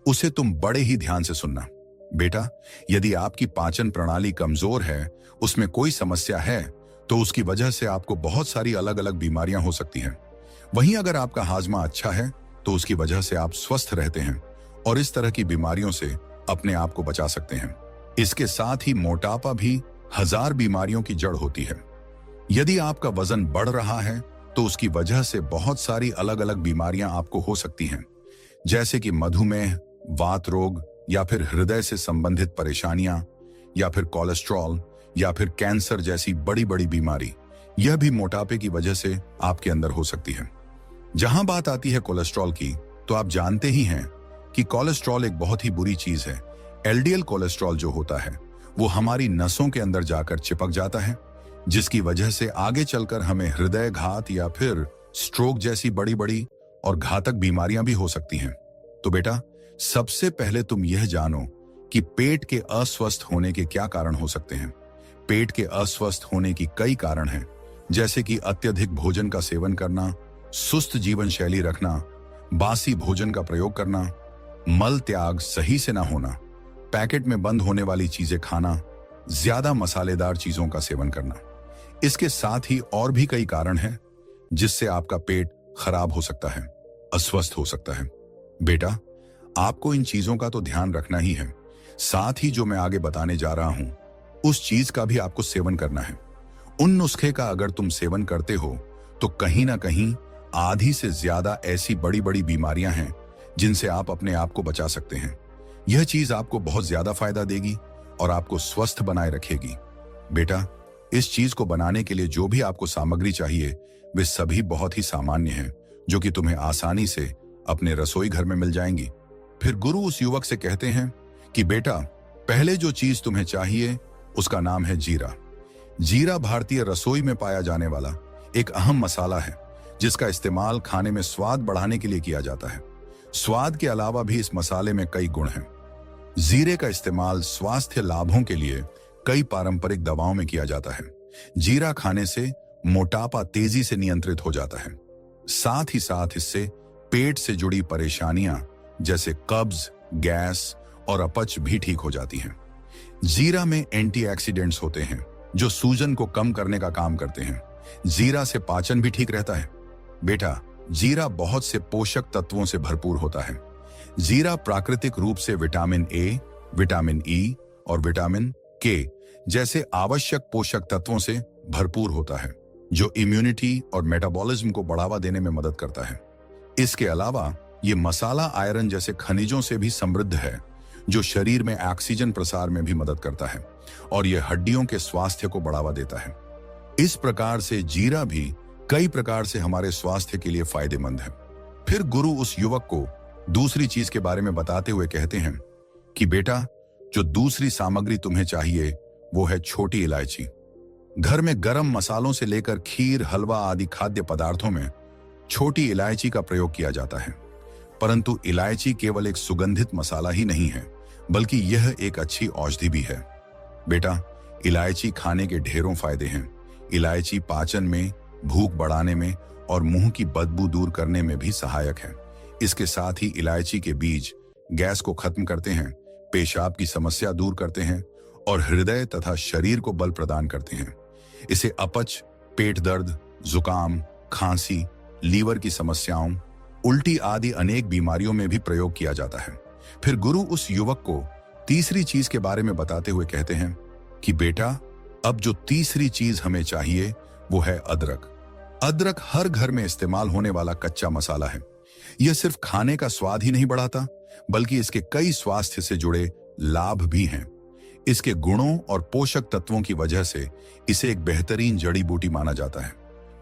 उसे तुम बड़े ही ध्यान से सुनना। बेटा, यदि आपकी पाचन प्रणाली कमजोर है, उसमें कोई समस्या है, तो उसकी वजह से आपको बहुत सारी अलग अलग बीमारियां हो सकती हैं। वहीं अगर आपका हाजमा अच्छा है तो उसकी वजह से आप स्वस्थ रहते हैं और इस तरह की बीमारियों से अपने आप को बचा सकते हैं। इसके साथ ही मोटापा भी 1000 बीमारियों की जड़ होती है। यदि आपका वजन बढ़ रहा है तो उसकी वजह से बहुत सारी अलग अलग बीमारियां आपको हो सकती हैं, जैसे कि मधुमेह, वात रोग या फिर हृदय से संबंधित परेशानियां या फिर कोलेस्ट्रॉल या फिर कैंसर जैसी बड़ी बड़ी बीमारी। यह भी मोटापे की वजह से आपके अंदर हो सकती है। जहां बात आती है कोलेस्ट्रॉल की, तो आप जानते ही हैं कि कोलेस्ट्रॉल एक बहुत ही बुरी चीज है। एलडीएल कोलेस्ट्रॉल जो होता है वो हमारी नसों के अंदर जाकर चिपक जाता है, जिसकी वजह से आगे चलकर हमें हृदय घात या फिर स्ट्रोक जैसी बड़ी बड़ी और घातक बीमारियां भी हो सकती हैं। तो बेटा, सबसे पहले तुम यह जानो कि पेट के अस्वस्थ होने के क्या कारण हो सकते हैं। पेट के अस्वस्थ होने की कई कारण हैं, जैसे कि अत्यधिक भोजन का सेवन करना, सुस्त जीवन शैली रखना, बासी भोजन का प्रयोग करना, मल त्याग सही से ना होना, पैकेट में बंद होने वाली चीजें खाना, ज्यादा मसालेदार चीजों का सेवन करना। इसके साथ ही और भी कई कारण हैं जिससे आपका पेट खराब हो सकता है, अस्वस्थ हो सकता है। बेटा, आपको इन चीजों का तो ध्यान रखना ही है। साथ ही जो मैं आगे बताने जा रहा हूं उस चीज का भी आपको सेवन करना है। उन नुस्खे का अगर तुम सेवन करते हो तो कहीं ना कहीं आधी से ज्यादा ऐसी बड़ी बड़ी बीमारियां हैं जिनसे आप अपने आप को बचा सकते हैं। यह चीज आपको बहुत ज्यादा फायदा देगी और आपको स्वस्थ बनाए रखेगी। बेटा, इस चीज को बनाने के लिए जो भी आपको सामग्री चाहिए वे सभी बहुत ही सामान्य हैं, जो कि तुम्हें आसानी से अपने रसोई घर में मिल जाएंगी। फिर गुरु उस युवक से कहते हैं कि बेटा, पहले जो चीज तुम्हें चाहिए उसका नाम है जीरा। जीरा भारतीय रसोई में पाया जाने वाला एक अहम मसाला है, जिसका इस्तेमाल खाने में स्वाद बढ़ाने के लिए किया जाता है। स्वाद के अलावा भी इस मसाले में कई गुण हैं। जीरे का इस्तेमाल स्वास्थ्य लाभों के लिए कई पारंपरिक दवाओं में किया जाता है। जीरा खाने से मोटापा तेजी से नियंत्रित हो जाता है। साथ ही साथ इससे पेट से जुड़ी परेशानियां जैसे कब्ज, गैस और अपच भी ठीक हो जाती हैं। जीरा में एंटीऑक्सीडेंट्स होते हैं जो सूजन को कम करने का काम करते हैं। जीरा से पाचन भी ठीक रहता है। बेटा, जीरा बहुत से पोषक तत्वों से भरपूर होता है। जीरा प्राकृतिक रूप से विटामिन ए, विटामिन ई और विटामिन के जैसे आवश्यक पोषक तत्वों से भरपूर होता है, जो इम्यूनिटी और मेटाबॉलिज्म को बढ़ावा देने में मदद करता है। इसके अलावा ये मसाला आयरन जैसे खनिजों से भी समृद्ध है, जो शरीर में ऑक्सीजन प्रसार में भी मदद करता है और यह हड्डियों के स्वास्थ्य को बढ़ावा देता है। इस प्रकार से जीरा भी कई प्रकार से हमारे स्वास्थ्य के लिए फायदेमंद है। फिर गुरु उस युवक को दूसरी चीज के बारे में बताते हुए कहते हैं कि बेटा, जो दूसरी सामग्री तुम्हें चाहिए वो है छोटी इलायची। घर में गरम मसालों से लेकर खीर, हलवा आदि खाद्य पदार्थों में छोटी इलायची का प्रयोग किया जाता है। परंतु इलायची केवल एक सुगंधित मसाला ही नहीं है, बल्कि यह एक अच्छी औषधि भी है। बेटा, इलायची खाने के ढेरों फायदे हैं। इलायची पाचन में, भूख बढ़ाने में और मुंह की बदबू दूर करने में भी सहायक है। इसके साथ ही इलायची के बीज गैस को खत्म करते हैं, पेशाब की समस्या दूर करते हैं और हृदय तथा शरीर को बल प्रदान करते हैं। इसे अपच, पेट दर्द, जुकाम, खांसी, लीवर की समस्याओं, उल्टी आदि अनेक बीमारियों में भी प्रयोग किया जाता है। फिर गुरु उस युवक को तीसरी चीज के बारे में बताते हुए कहते हैं कि बेटा, अब जो तीसरी चीज हमें चाहिए वो है अदरक। अदरक हर घर में इस्तेमाल होने वाला कच्चा मसाला है। यह सिर्फ खाने का स्वाद ही नहीं बढ़ाता, बल्कि इसके कई स्वास्थ्य से जुड़े लाभ भी हैं। इसके गुणों और पोषक तत्वों की वजह से इसे एक बेहतरीन जड़ी बूटी माना जाता है।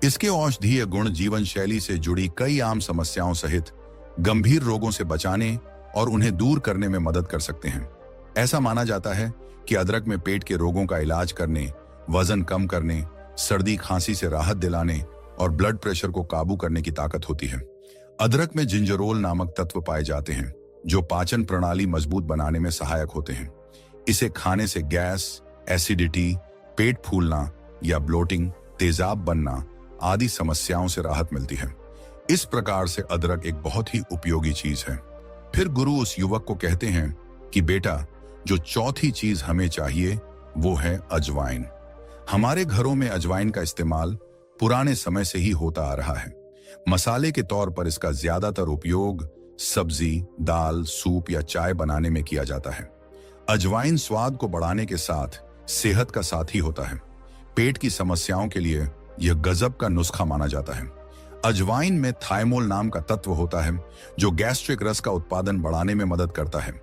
इसके औषधीय गुण जीवन शैली से जुड़ी कई आम समस्याओं सहित गंभीर रोगों से बचाने और उन्हें दूर करने में मदद कर सकते हैं। ऐसा माना जाता है कि अदरक में पेट के रोगों का इलाज करने, वजन कम करने, सर्दी खांसी से राहत दिलाने और ब्लड प्रेशर को काबू करने की ताकत होती है। अदरक में जिंजरोल नामक तत्व पाए जाते हैं जो पाचन प्रणाली मजबूत बनाने में सहायक होते हैं। इसे खाने से गैस, एसिडिटी, पेट फूलना या ब्लोटिंग, तेजाब बनना आदि समस्याओं से राहत मिलती है। इस प्रकार से अदरक एक बहुत ही उपयोगी चीज है। फिर गुरु उस युवक को कहते हैं कि बेटा, जो चौथी चीज हमें चाहिए वो है अजवाइन। हमारे घरों में अजवाइन का इस्तेमाल पुराने समय से ही होता आ रहा है। मसाले के तौर पर इसका ज्यादातर उपयोग सब्जी, दाल, सूप या चाय बनाने में किया जाता है। अजवाइन स्वाद को बढ़ाने के साथ सेहत का साथी होता है। पेट की समस्याओं के लिए यह गजब का नुस्खा माना जाता है। अजवाइन में थाइमोल नाम का तत्व होता है जो गैस्ट्रिक रस का उत्पादन बढ़ाने में मदद करता है।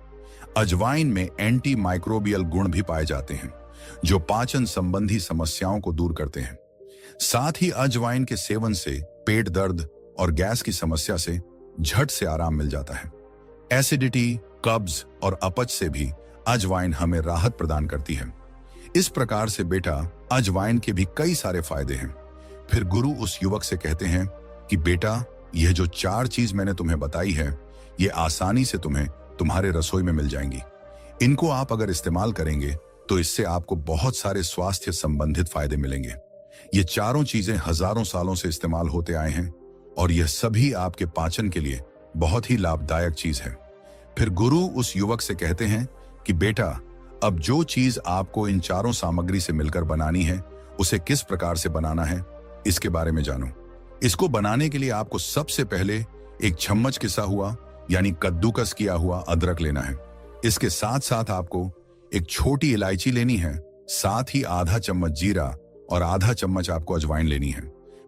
अजवाइन में एंटी माइक्रोबियल गुण भी पाए जाते हैं जो पाचन संबंधी समस्याओं को दूर करते हैं। साथ ही अजवाइन के सेवन से पेट दर्द और गैस की समस्या से झट से आराम मिल जाता है। एसिडिटी, कब्ज और अपच से भी अजवाइन हमें राहत प्रदान करती है। इस प्रकार से बेटा, अजवाइन के भी कई सारे फायदे हैं। फिर गुरु उस युवक से कहते हैं कि बेटा, यह जो 4 चीज मैंने तुम्हें बताई है, ये आसानी से तुम्हें तुम्हारे रसोई में मिल जाएंगी। इनको आप अगर इस्तेमाल करेंगे तो इससे आपको बहुत सारे स्वास्थ्य संबंधित फायदे मिलेंगे। ये चारों चीजें हजारों सालों से इस्तेमाल होते आए हैं और यह सभी आपके पाचन के लिए बहुत ही लाभदायक चीज है। फिर गुरु उस युवक से कहते हैं कि बेटा, अब जो चीज आपको इन चारों सामग्री से मिलकर बनानी है, उसे किस प्रकार से बनाना है, इसके बारे में जानो। इसको बनाने के लिए आपको सबसे पहले एक चम्मच किसा हुआ यानी कद्दूकस किया हुआ अदरक लेना है। इसके साथ साथ आपको एक छोटी इलायची लेनी है, साथ ही आधा चम्मच जीरा और आधा चम्मच आपको अजवाइन लेनी है।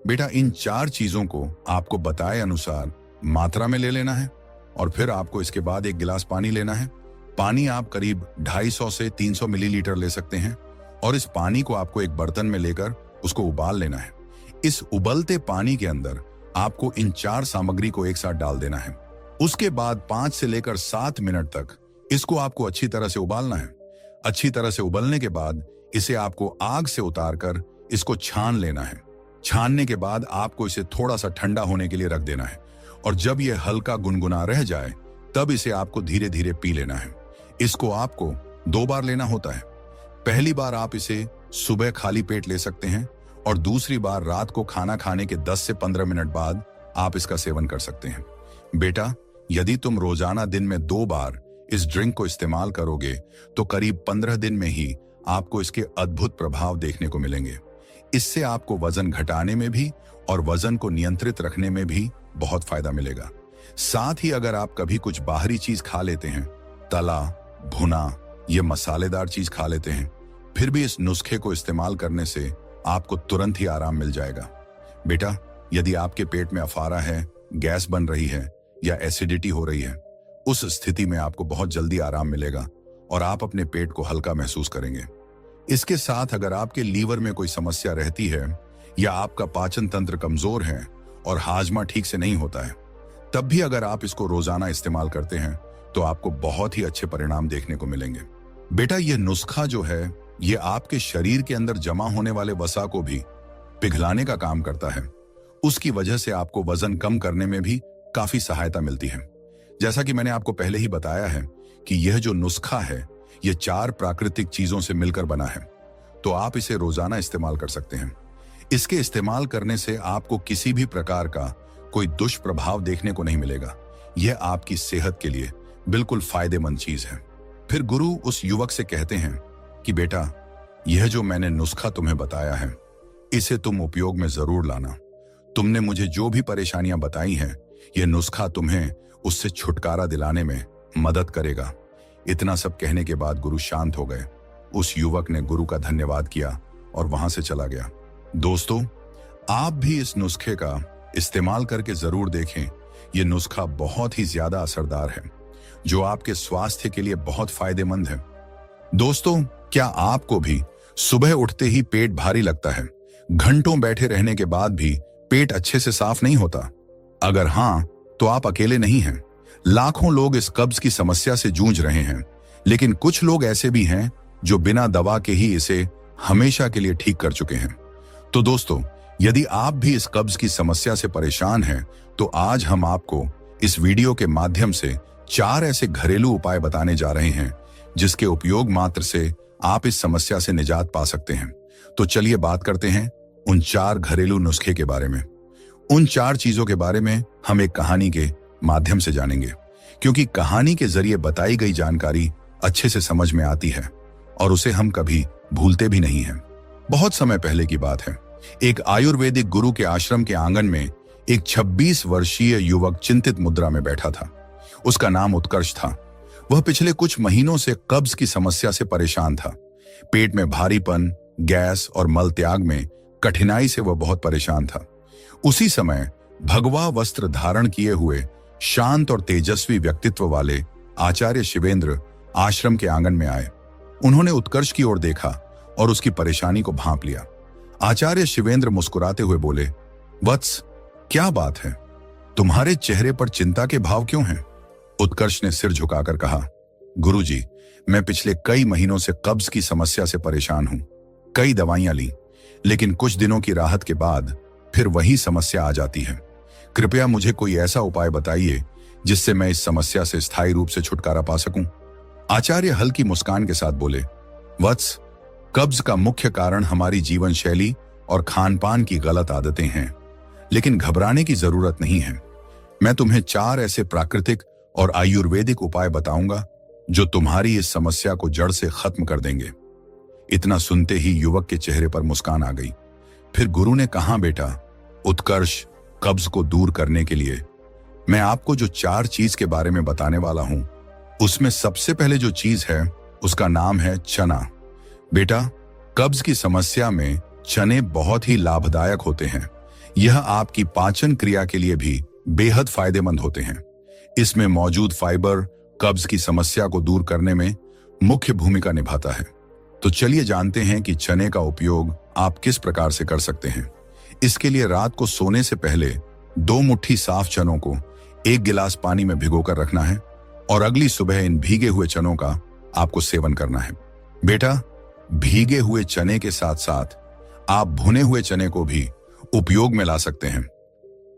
बेटा, इन 4 चीजों को आपको बताए अनुसार मात्रा में ले लेना है और फिर आपको इसके बाद एक गिलास पानी लेना है। पानी आप करीब 250 से 300 मिलीलीटर ले सकते हैं और इस पानी को आपको एक बर्तन में लेकर उसको उबाल लेना है। इस उबलते पानी के अंदर आपको इन 4 सामग्री को एक साथ डाल देना है। उसके बाद 5 से लेकर 7 मिनट तक इसको आपको अच्छी तरह से उबालना है। अच्छी तरह से उबलने के बाद इसे आपको आग से उतारकर इसको छान लेना है। छानने के बाद आपको इसे थोड़ा सा ठंडा होने के लिए रख देना है और जब यह हल्का गुनगुना रह जाए तब इसे आपको धीरे धीरे पी लेना है। इसको आपको 2 बार लेना होता है। पहली बार आप इसे सुबह खाली पेट ले सकते हैं और दूसरी बार रात को खाना खाने के 10 से 15 मिनट बाद आप इसका सेवन कर सकते हैं। बेटा, यदि तुम रोजाना दिन में 2 बार इस ड्रिंक को इस्तेमाल करोगे तो करीब 15 दिन में ही आपको इसके अद्भुत प्रभाव देखने को मिलेंगे। इससे आपको वजन घटाने में भी और वजन को नियंत्रित रखने में भी बहुत फायदा मिलेगा। साथ ही अगर आप कभी कुछ बाहरी चीज खा लेते हैं, तला, भुना, ये मसालेदार चीज खा लेते हैं, फिर भी इस नुस्खे को इस्तेमाल करने से आपको तुरंत ही आराम मिल जाएगा। बेटा, यदि आपके पेट में अफारा है, गैस बन रही है या एसिडिटी हो रही है, उस स्थिति में आपको बहुत जल्दी आराम मिलेगा और आप अपने पेट को हल्का महसूस करेंगे। इसके साथ अगर आपके लीवर में कोई समस्या रहती है या आपका पाचन तंत्र कमजोर है और हाजमा ठीक से नहीं होता है, तब भी अगर आप इसको रोजाना इस्तेमाल करते हैं तो आपको बहुत ही अच्छे परिणाम देखने को मिलेंगे। बेटा, यह नुस्खा जो है ये आपके शरीर के अंदर जमा होने वाले वसा को भी पिघलाने का काम करता है। उसकी वजह से आपको वजन कम करने में भी काफी सहायता मिलती है। जैसा कि मैंने आपको पहले ही बताया है कि यह जो नुस्खा है ये 4 प्राकृतिक चीजों से मिलकर बना है, तो आप इसे रोजाना इस्तेमाल कर सकते हैं। इसके इस्तेमाल करने से आपको किसी भी प्रकार का कोई दुष्प्रभाव देखने को नहीं मिलेगा। यह आपकी सेहत के लिए बिल्कुल फायदेमंद चीज है। फिर गुरु उस युवक से कहते हैं कि बेटा, यह जो मैंने नुस्खा तुम्हें बताया है, इसे तुम उपयोग में जरूर लाना। तुमने मुझे जो भी परेशानियां बताई हैं, यह नुस्खा तुम्हें उससे छुटकारा दिलाने में मदद करेगा। इतना सब कहने के बाद गुरु शांत हो गए। उस युवक ने गुरु का धन्यवाद किया और वहां से चला गया। दोस्तों, आप भी इस नुस्खे का इस्तेमाल करके जरूर देखें। यह नुस्खा बहुत ही ज्यादा असरदार है, जो आपके स्वास्थ्य के लिए बहुत फायदेमंद है। दोस्तों, क्या आपको भी सुबह उठते ही पेट भारी लगता है? घंटों बैठे रहने के बाद भी पेट अच्छे से साफ नहीं होता? अगर हां, तो आप अकेले नहीं हैं। लाखों लोग इस कब्ज की समस्या से जूझ रहे हैं, लेकिन कुछ लोग ऐसे भी हैं जो बिना दवा के ही इसे हमेशा के लिए ठीक कर चुके हैं। तो दोस्तों, यदि आप भी इस कब्ज की समस्या से परेशान हैं, तो आज हम आपको इस वीडियो के माध्यम से 4 ऐसे घरेलू उपाय बताने जा रहे हैं, जिसके उपयोग मात्र से आप इस समस्या से निजात पा सकते हैं। तो चलिए बात करते हैं उन 4 घरेलू नुस्खे के बारे में। उन 4 चीजों के बारे में हम एक कहानी के माध्यम से जानेंगे, क्योंकि कहानी के जरिए बताई गई जानकारी अच्छे से समझ में आती है और उसे हम कभी भूलते भी नहीं हैं। बहुत समय पहले की बात है। एक आयुर्वेदिक गुरु के आश्रम के आंगन में एक 26 वर्षीय युवक चिंतित मुद्रा में बैठा था। उसका नाम उत्कर्ष था। वह पिछले कुछ महीनों से कब्ज की समस्या से परेशान था। पेट में भारीपन, गैस और मल त्याग में कठिनाई से वह बहुत परेशान था। उसी समय भगवा वस्त्र धारण किए हुए शांत और तेजस्वी व्यक्तित्व वाले आचार्य शिवेंद्र आश्रम के आंगन में आए। उन्होंने उत्कर्ष की ओर देखा और उसकी परेशानी को भांप लिया। आचार्य शिवेंद्र मुस्कुराते हुए बोले, वत्स, क्या बात है? तुम्हारे चेहरे पर चिंता के भाव क्यों हैं? उत्कर्ष ने सिर झुकाकर कहा, गुरुजी, मैं पिछले कई महीनों से कब्ज की समस्या से परेशान हूं। कई दवाइयां ली, लेकिन कुछ दिनों की राहत के बाद फिर वही समस्या आ जाती है। कृपया मुझे कोई ऐसा उपाय बताइए जिससे मैं इस समस्या से स्थायी रूप से छुटकारा पा सकूं। आचार्य हल्की मुस्कान के साथ बोले, वत्स, कब्ज का मुख्य कारण हमारी जीवन शैली और खान-पान की गलत आदतें हैं, लेकिन घबराने की जरूरत नहीं है। मैं तुम्हें 4 ऐसे प्राकृतिक और आयुर्वेदिक उपाय बताऊंगा जो तुम्हारी इस समस्या को जड़ से खत्म कर देंगे। इतना सुनते ही युवक के चेहरे पर मुस्कान आ गई। फिर गुरु ने कहा, बेटा उत्कर्ष, कब्ज को दूर करने के लिए मैं आपको जो 4 चीज के बारे में बताने वाला हूं, उसमें सबसे पहले जो चीज है उसका नाम है चना। बेटा, कब्ज की समस्या में चने बहुत ही लाभदायक होते हैं। यह आपकी पाचन क्रिया के लिए भी बेहद फायदेमंद होते हैं। इसमें मौजूद फाइबर कब्ज की समस्या को दूर करने में मुख्य भूमिका निभाता है। तो चलिए जानते हैं कि चने का उपयोग आप किस प्रकार से कर सकते हैं। इसके लिए रात को सोने से पहले 2 मुट्ठी साफ चनों को 1 गिलास पानी में भिगोकर रखना है और अगली सुबह इन भीगे हुए चनों का आपको सेवन करना है। बेटा, भीगे हुए चने के साथ साथ आप भुने हुए चने को भी उपयोग में ला सकते हैं।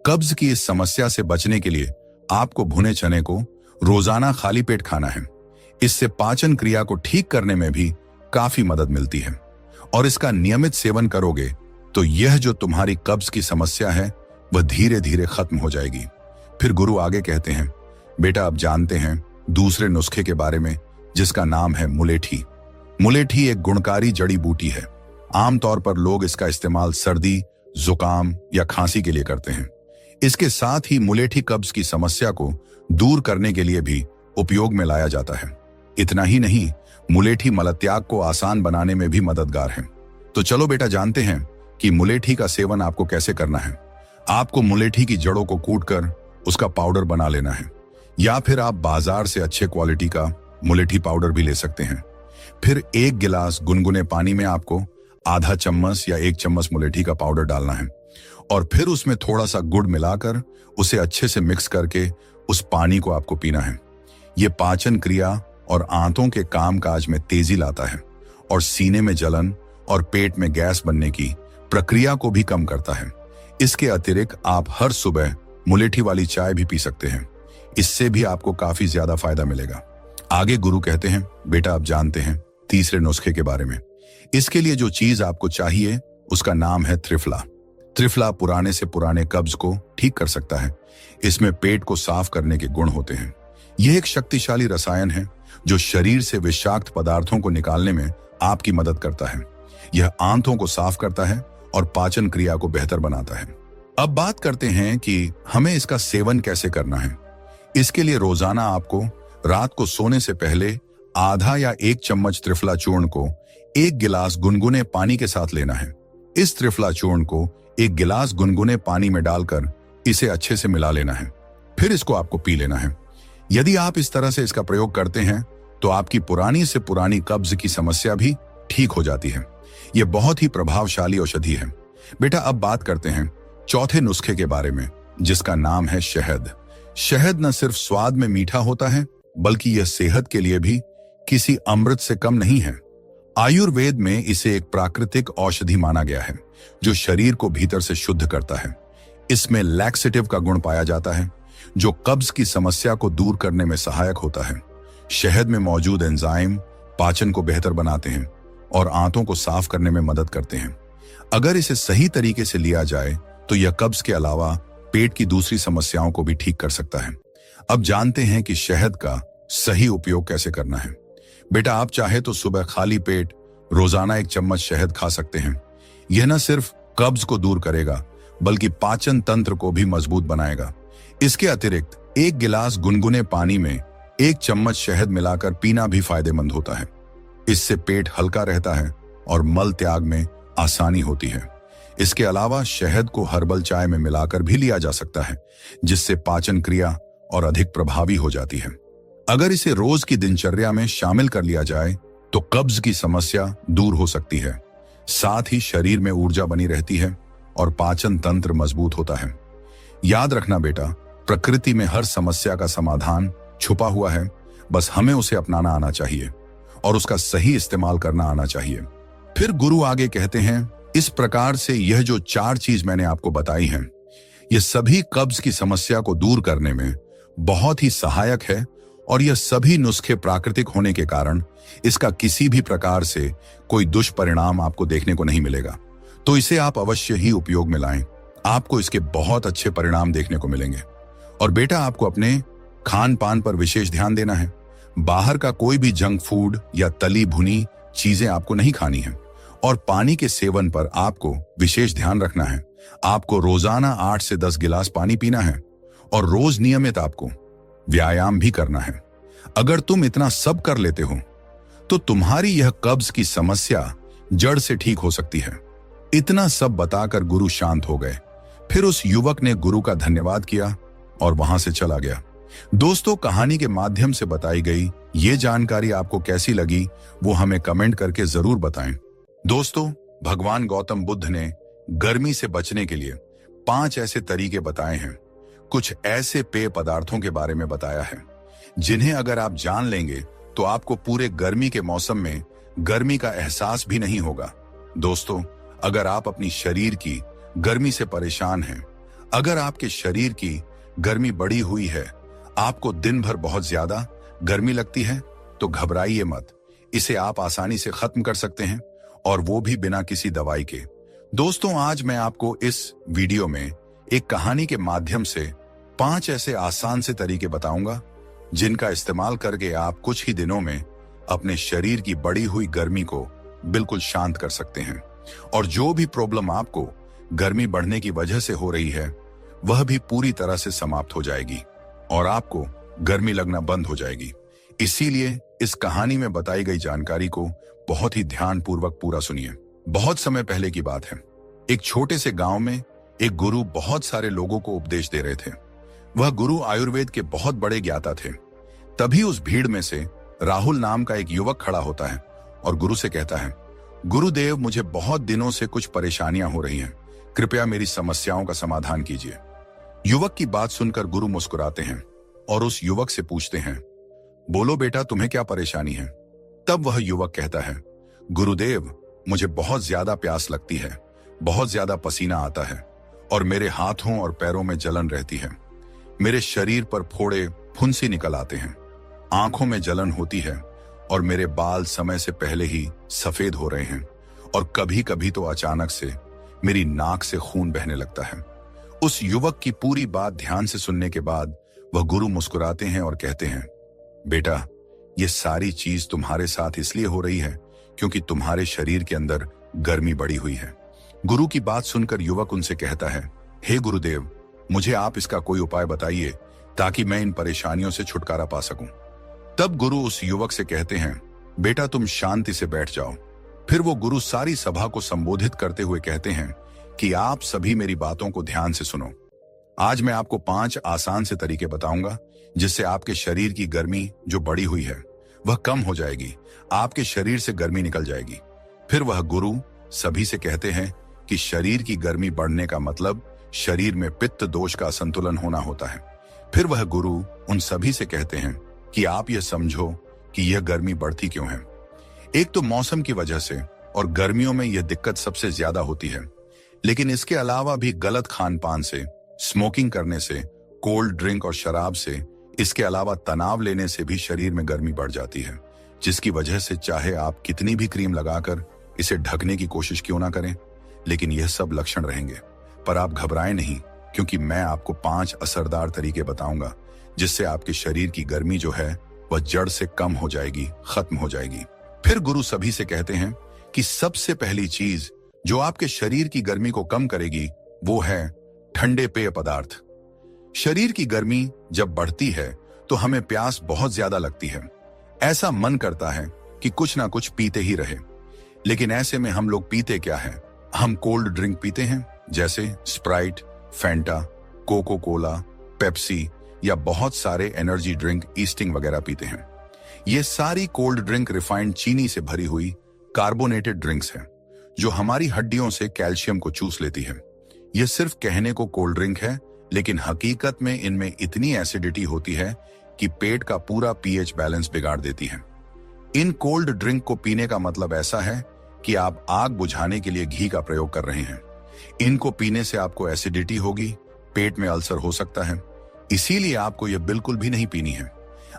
कब्ज की इस समस्या से बचने के लिए आपको भुने चने को रोजाना खाली पेट खाना है। इससे पाचन क्रिया को ठीक करने में भी काफी मदद मिलती है और इसका नियमित सेवन करोगे तो यह जो तुम्हारी कब्ज की समस्या है वह धीरे धीरे खत्म हो जाएगी। फिर गुरु आगे कहते हैं, बेटा अब जानते हैं दूसरे नुस्खे के बारे में, जिसका नाम है मुलेठी। मुलेठी एक गुणकारी जड़ी बूटी है। आमतौर पर लोग इसका इस्तेमाल सर्दी, जुकाम या खांसी के लिए करते हैं। इसके साथ ही मुलेठी कब्ज की समस्या को दूर करने के लिए भी उपयोग में लाया जाता है। इतना ही नहीं, मुलेठी मलत्याग को आसान बनाने में भी मददगार है। तो चलो बेटा जानते हैं कि मुलेठी का सेवन आपको कैसे करना है। आपको मुलेठी की जड़ों को कूटकर उसका पाउडर बना लेना है, या फिर आप बाजार से अच्छे क्वालिटी का मुलेठी पाउडर भी ले सकते हैं। फिर 1 गिलास गुनगुने पानी में आपको आधा चम्मच या 1 चम्मच मुलेठी का पाउडर डालना है और फिर उसमें थोड़ा सा गुड़ मिलाकर उसे अच्छे से मिक्स करके उस पानी को आपको पीना है। यह पाचन क्रिया और आंतों के कामकाज में तेजी लाता है और सीने में जलन और पेट में गैस बनने की प्रक्रिया को भी कम करता है। इसके अतिरिक्त आप हर सुबह मुलेठी वाली चाय भी पी सकते हैं। इससे भी आपको काफी ज्यादा फायदा मिलेगा। आगे गुरु कहते हैं, बेटा अब जानते हैं तीसरे नुस्खे के बारे में। इसके लिए जो चीज आपको चाहिए उसका नाम है त्रिफला। त्रिफला पुराने से पुराने कब्ज को ठीक कर सकता है। इसमें पेट को साफ करने के गुण होते हैं। यह एक शक्तिशाली रसायन है जो शरीर से विषाक्त पदार्थों को निकालने में आपकी मदद करता है। यह आंतों को साफ करता है और पाचन क्रिया को बेहतर बनाता है। अब बात करते हैं कि हमें इसका सेवन कैसे करना है। इसके लिए रोजाना आपको रात को सोने से पहले आधा या 1 चम्मच त्रिफला चूर्ण को 1 गिलास गुनगुने पानी के साथ लेना है। इस त्रिफला चूर्ण को 1 गिलास गुनगुने पानी में डालकर इसे अच्छे से मिला लेना है। फिर इसको आपको पी लेना है। यदि आप इस तरह से इसका प्रयोग करते हैं तो आपकी पुरानी से पुरानी कब्ज की समस्या भी ठीक हो जाती है। यह बहुत ही प्रभावशाली औषधि है। बेटा, अब बात करते हैं चौथे नुस्खे के बारे में, जिसका नाम है शहद। शहद न सिर्फ स्वाद में मीठा होता है, बल्कि यह सेहत के लिए भी किसी अमृत से कम नहीं है। आयुर्वेद में इसे एक प्राकृतिक औषधि माना गया है जो शरीर को भीतर से शुद्ध करता है। इसमें लैक्सेटिव का गुण पाया जाता है जो कब्ज की समस्या को दूर करने में सहायक होता है। शहद में मौजूद एंजाइम पाचन को बेहतर बनाते हैं और आंतों को साफ करने में मदद करते हैं। अगर इसे सही तरीके से लिया जाए तो यह कब्ज के अलावा पेट की दूसरी समस्याओं को भी ठीक कर सकता है। अब जानते हैं कि शहद का सही उपयोग कैसे करना है। बेटा, आप चाहे तो सुबह खाली पेट रोजाना 1 चम्मच शहद खा सकते हैं। यह न सिर्फ कब्ज को दूर करेगा बल्कि पाचन तंत्र को भी मजबूत बनाएगा। इसके अतिरिक्त 1 गिलास गुनगुने पानी में 1 चम्मच शहद मिलाकर पीना भी फायदेमंद होता है। इससे पेट हल्का रहता है और मल त्याग में आसानी होती है। इसके अलावा शहद को हर्बल चाय में मिलाकर भी लिया जा सकता है, जिससे पाचन क्रिया और अधिक प्रभावी हो जाती है। अगर इसे रोज की दिनचर्या में शामिल कर लिया जाए तो कब्ज की समस्या दूर हो सकती है। साथ ही शरीर में ऊर्जा बनी रहती है और पाचन तंत्र मजबूत होता है। याद रखना बेटा, प्रकृति में हर समस्या का समाधान छुपा हुआ है। बस हमें उसे अपनाना आना चाहिए और उसका सही इस्तेमाल करना आना चाहिए। फिर गुरु आगे कहते हैं, इस प्रकार से यह जो 4 चीज मैंने आपको बताई हैं, ये सभी कब्ज की समस्या को दूर करने में बहुत ही सहायक है और यह सभी नुस्खे प्राकृतिक होने के कारण इसका किसी भी प्रकार से कोई दुष्परिणाम आपको देखने को नहीं मिलेगा। तो इसे आप अवश्य ही उपयोग में लाएं। आपको इसके बहुत अच्छे परिणाम देखने को मिलेंगे। और बेटा, आपको अपने खान पान पर विशेष ध्यान देना है। बाहर का कोई भी जंक फूड या तली भुनी चीजें आपको नहीं खानी है। और पानी के सेवन पर आपको विशेष ध्यान रखना है। आपको रोजाना 8 से 10 गिलास पानी पीना है और रोज नियमित आपको व्यायाम भी करना है। अगर तुम इतना सब कर लेते हो तो तुम्हारी यह कब्ज की समस्या जड़ से ठीक हो सकती है। इतना सब बताकर गुरु शांत हो गए। फिर उस युवक ने गुरु का धन्यवाद किया और वहां से चला गया। दोस्तों, कहानी के माध्यम से बताई गई ये जानकारी आपको कैसी लगी वो हमें कमेंट करके जरूर बताएं। दोस्तों, भगवान गौतम बुद्ध ने गर्मी से बचने के लिए 5 ऐसे तरीके बताए हैं। कुछ ऐसे पेय पदार्थों के बारे में बताया है जिन्हें अगर आप जान लेंगे तो आपको पूरे गर्मी के मौसम में गर्मी का एहसास भी नहीं होगा। दोस्तों, अगर आप अपनी शरीर की गर्मी से परेशान हैं, अगर आपके शरीर की गर्मी बढ़ी हुई है, आपको दिन भर बहुत ज्यादा गर्मी लगती है, तो घबराइए मत। इसे आप आसानी से खत्म कर सकते हैं और वो भी बिना किसी दवाई के। दोस्तों, आज मैं आपको इस वीडियो में एक कहानी के माध्यम से 5 ऐसे आसान से तरीके बताऊंगा जिनका इस्तेमाल करके आप कुछ ही दिनों में अपने शरीर की बढ़ी हुई गर्मी को बिल्कुल शांत कर सकते हैं। और जो भी प्रॉब्लम आपको गर्मी बढ़ने की वजह से हो रही है वह भी पूरी तरह से समाप्त हो जाएगी और आपको गर्मी लगना बंद हो जाएगी। इसीलिए इस कहानी में बताई गई जानकारी को बहुत ही ध्यानपूर्वक पूरा सुनिए। बहुत समय पहले की बात है। एक छोटे से गांव में एक गुरु बहुत सारे लोगों को उपदेश दे रहे थे। वह गुरु आयुर्वेद के बहुत बड़े ज्ञाता थे। तभी उस भीड़ में से राहुल नाम का एक युवक खड़ा होता है और गुरु से कहता है, गुरुदेव, मुझे बहुत दिनों से कुछ परेशानियां हो रही हैं। कृपया मेरी समस्याओं का समाधान कीजिए। युवक की बात सुनकर गुरु मुस्कुराते हैं और उस युवक से पूछते हैं, बोलो बेटा, तुम्हें क्या परेशानी है? तब वह युवक कहता है, गुरुदेव, मुझे बहुत ज्यादा प्यास लगती है, बहुत ज्यादा पसीना आता है और मेरे हाथों और पैरों में जलन रहती है। मेरे शरीर पर फोड़े फुंसी निकल आते हैं, आंखों में जलन होती है और मेरे बाल समय से पहले ही सफेद हो रहे हैं और कभी कभी तो अचानक से मेरी नाक से खून बहने लगता है। उस युवक की पूरी बात ध्यान से सुनने के बाद वह गुरु मुस्कुराते हैं और कहते हैं, बेटा, ये सारी चीज तुम्हारे साथ इसलिए हो रही है क्योंकि तुम्हारे शरीर के अंदर गर्मी बढ़ी हुई है। गुरु की बात सुनकर युवक उनसे कहता है, हे गुरुदेव, मुझे आप इसका कोई उपाय बताइए ताकि मैं इन परेशानियों से छुटकारा पा सकूं। तब गुरु उस युवक से कहते हैं, बेटा, तुम शांति से बैठ जाओ। फिर वो गुरु सारी सभा को संबोधित करते हुए कहते हैं कि आप सभी मेरी बातों को ध्यान से सुनो। आज मैं आपको 5 आसान से तरीके बताऊंगा जिससे आपके शरीर की गर्मी जो बढ़ी हुई है वह कम हो जाएगी, आपके शरीर से गर्मी निकल जाएगी। फिर वह गुरु सभी से कहते हैं कि शरीर की गर्मी बढ़ने का मतलब शरीर में पित्त दोष का असंतुलन होना होता है। फिर वह गुरु उन सभी से कहते हैं कि आप यह समझो कि यह गर्मी बढ़ती क्यों है। एक तो मौसम की वजह से, और गर्मियों में यह दिक्कत सबसे ज्यादा होती है, लेकिन इसके अलावा भी गलत खान पान से, स्मोकिंग करने से, कोल्ड ड्रिंक और शराब से, इसके अलावा तनाव लेने से भी शरीर में गर्मी बढ़ जाती है, जिसकी वजह से चाहे आप कितनी भी क्रीम लगाकर इसे ढकने की कोशिश क्यों ना करें, लेकिन यह सब लक्षण रहेंगे। पर आप घबराएं नहीं, क्योंकि मैं आपको 5 असरदार तरीके बताऊंगा जिससे आपके शरीर की गर्मी जो है वह जड़ से कम हो जाएगी, खत्म हो जाएगी। फिर गुरु सभी से कहते हैं कि सबसे पहली चीज जो आपके शरीर की गर्मी को कम करेगी वो है ठंडे पेय पदार्थ। शरीर की गर्मी जब बढ़ती है तो हमें प्यास बहुत ज्यादा लगती है। ऐसा मन करता है कि कुछ ना कुछ पीते ही रहे। लेकिन ऐसे में हम लोग पीते क्या है? हम कोल्ड ड्रिंक पीते हैं, जैसे Sprite, Fanta, Coca Cola, Pepsi या बहुत सारे एनर्जी ड्रिंक, ईस्टिंग वगैरह पीते हैं। ये सारी कोल्ड ड्रिंक रिफाइंड चीनी से भरी हुई कार्बोनेटेड ड्रिंक्स हैं जो हमारी हड्डियों से कैल्शियम को चूस लेती है। यह सिर्फ कहने को कोल्ड ड्रिंक है, लेकिन हकीकत में इनमें इतनी एसिडिटी होती है कि पेट का पूरा पीएच बैलेंस बिगाड़ देती है। इन कोल्ड ड्रिंक को पीने का मतलब ऐसा है कि आप आग बुझाने के लिए घी का प्रयोग कर रहे हैं। इनको पीने से आपको एसिडिटी होगी, पेट में अल्सर हो सकता है, इसीलिए आपको यह बिल्कुल भी नहीं पीनी है।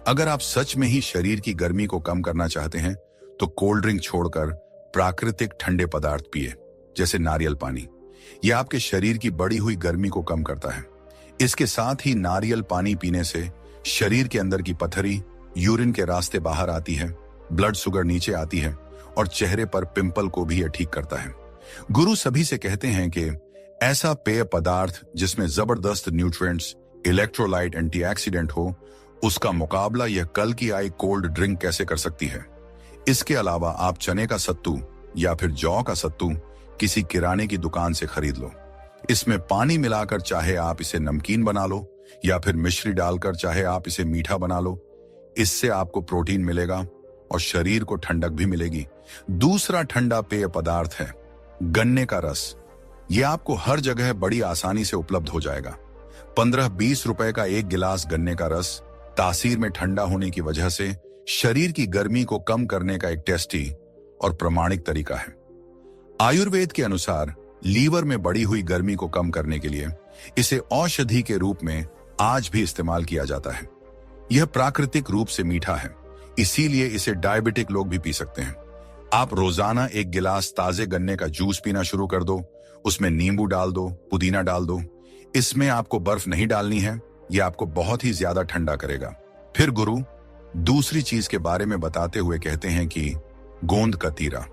अगर आप सच में ही शरीर की गर्मी को कम करना चाहते हैं तो कोल्ड ड्रिंक छोड़कर प्राकृतिक ठंडे पदार्थ पिए, जैसे नारियल पानी। यह आपके शरीर की बढ़ी हुई गर्मी को कम करता है। इसके साथ ही नारियल पानी पीने से शरीर के अंदर की पथरी यूरिन के रास्ते बाहर आती है, ब्लड शुगर नीचे आती है और चेहरे पर पिंपल को भी यह ठीक करता है। गुरु सभी से कहते हैं कि ऐसा पेय पदार्थ जिसमें जबरदस्त न्यूट्रिएंट्स, इलेक्ट्रोलाइट, एंटीऑक्सीडेंट हो, उसका मुकाबला यह कल की आई कोल्ड ड्रिंक कैसे कर सकती है। इसके अलावा आप चने का सत्तू या फिर जौ का सत्तू किसी किराने की दुकान से खरीद लो। इसमें पानी मिलाकर चाहे आप इसे नमकीन बना लो या फिर मिश्री डालकर चाहे आप इसे मीठा बना लो। इससे आपको प्रोटीन मिलेगा और शरीर को ठंडक भी मिलेगी। दूसरा ठंडा पेय पदार्थ है गन्ने का रस। यह आपको हर जगह बड़ी आसानी से उपलब्ध हो जाएगा। 15-20 रुपए का एक गिलास गन्ने का रस तासीर में ठंडा होने की वजह से शरीर की गर्मी को कम करने का एक टेस्टी और प्रमाणिक तरीका है। आयुर्वेद के अनुसार लीवर में बढ़ी हुई गर्मी को कम करने के लिए इसे औषधि के रूप में आज भी इस्तेमाल किया जाता है। यह प्राकृतिक रूप से मीठा है, इसीलिए इसे डायबिटिक लोग भी पी सकते हैं। आप रोजाना एक गिलास ताजे गन्ने का जूस पीना शुरू कर दो। उसमें नींबू डाल दो, पुदीना डाल दो। इसमें आपको बर्फ नहीं डालनी है, यह आपको बहुत ही ज्यादा ठंडा करेगा। फिर गुरु दूसरी चीज के बारे में बताते हुए कहते हैं कि गोंद कतीरा।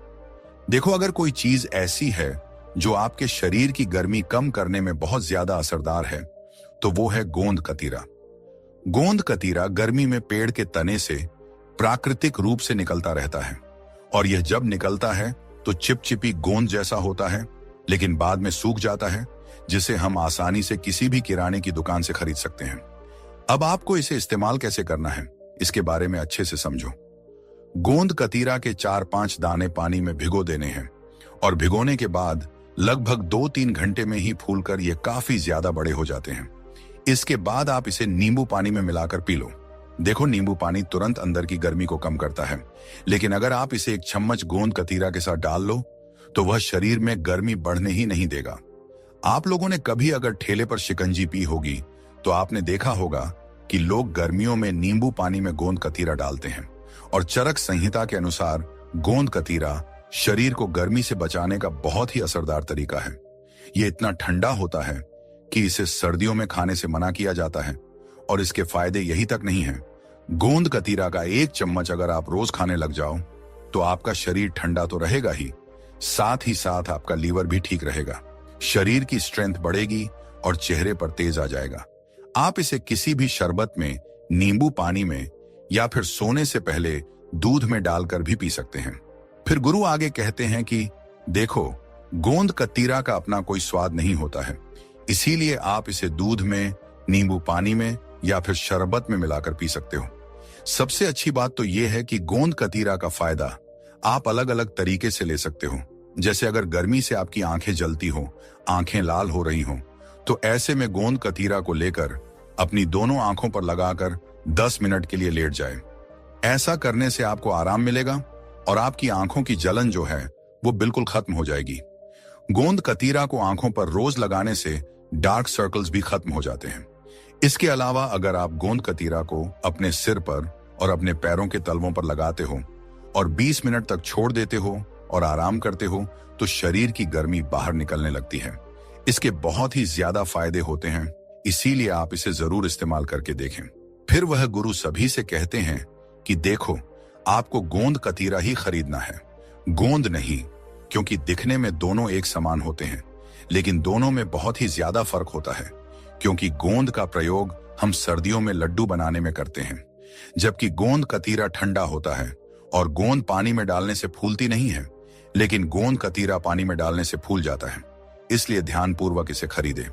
देखो, अगर कोई चीज ऐसी है जो आपके शरीर की गर्मी कम करने में बहुत ज्यादा असरदार है तो वो है गोंद कतीरा। गोंद कतीरा गर्मी में पेड़ के तने से प्राकृतिक रूप से निकलता रहता है और यह जब निकलता है तो चिपचिपी गोंद जैसा होता है, लेकिन बाद में सूख जाता है, जिसे हम आसानी से किसी भी किराने की दुकान से खरीद सकते हैं। अब आपको इसे इस्तेमाल कैसे करना है इसके बारे में अच्छे से समझो। गोंद कतीरा के 4-5 दाने पानी में भिगो देने हैं और भिगोने के बाद लगभग 2-3 घंटे में ही फूलकर ये काफी ज्यादा बड़े हो जाते हैं। इसके बाद आप इसे नींबू पानी में मिलाकर पी लो। देखो, नींबू पानी तुरंत अंदर की गर्मी को कम करता है, लेकिन अगर आप इसे 1 चम्मच गोंद कतीरा के साथ डाल लो तो वह शरीर में गर्मी बढ़ने ही नहीं देगा। आप लोगों ने कभी अगर ठेले पर शिकंजी पी होगी तो आपने देखा होगा कि लोग गर्मियों में नींबू पानी में गोंद कतीरा डालते हैं और चरक संहिता के अनुसार गोंद कतीरा शरीर को गर्मी से बचाने का बहुत ही असरदार तरीका है। ये इतना ठंडा होता है कि इसे सर्दियों में खाने से मना किया जाता है। और इसके फायदे यही तक नहीं है, गोंद कतीरा का 1 चम्मच अगर आप रोज खाने लग जाओ तो आपका शरीर ठंडा तो रहेगा ही, साथ ही साथ आपका लीवर भी ठीक रहेगा, शरीर की स्ट्रेंथ बढ़ेगी और चेहरे पर तेज आ जाएगा। आप इसे किसी भी शरबत में, नींबू पानी में या फिर सोने से पहले दूध में डालकर भी पी सकते हैं। फिर गुरु आगे कहते हैं कि देखो, गोंद कतीरा का अपना कोई स्वाद नहीं होता है, इसीलिए आप इसे दूध में, नींबू पानी में या फिर शरबत में मिलाकर पी सकते हो। सबसे अच्छी बात तो यह है कि गोंद कतीरा का फायदा आप अलग अलग तरीके से ले सकते हो। जैसे अगर गर्मी से आपकी आंखें जलती हो, आंखें लाल हो रही हो, तो ऐसे में गोंद कतीरा को लेकर अपनी दोनों आंखों पर लगाकर 10 मिनट के लिए लेट जाए। ऐसा करने से आपको आराम मिलेगा और आपकी आंखों की जलन जो है वो बिल्कुल खत्म हो जाएगी। गोंद कतीरा को आंखों पर रोज लगाने से डार्क सर्कल्स भी खत्म हो जाते हैं। इसके अलावा अगर आप गोंद कतीरा को अपने सिर पर और अपने पैरों के तलवों पर लगाते हो और 20 मिनट तक छोड़ देते हो और आराम करते हो तो शरीर की गर्मी बाहर निकलने लगती है। इसके बहुत ही ज्यादा फायदे होते हैं, इसीलिए आप इसे जरूर इस्तेमाल करके देखें। फिर वह गुरु सभी से कहते हैं कि देखो, आपको गोंद कतीरा ही खरीदना है, गोंद नहीं, क्योंकि दिखने में दोनों एक समान होते हैं, लेकिन दोनों में बहुत ही ज्यादा फर्क होता है। क्योंकि गोंद का प्रयोग हम सर्दियों में लड्डू बनाने में करते हैं, जबकि गोंद कतीरा ठंडा होता है और गोंद पानी में डालने से फूलती नहीं है, लेकिन गोंद कतीरा पानी में डालने से फूल जाता है। इसलिए ध्यानपूर्वक इसे खरीदें।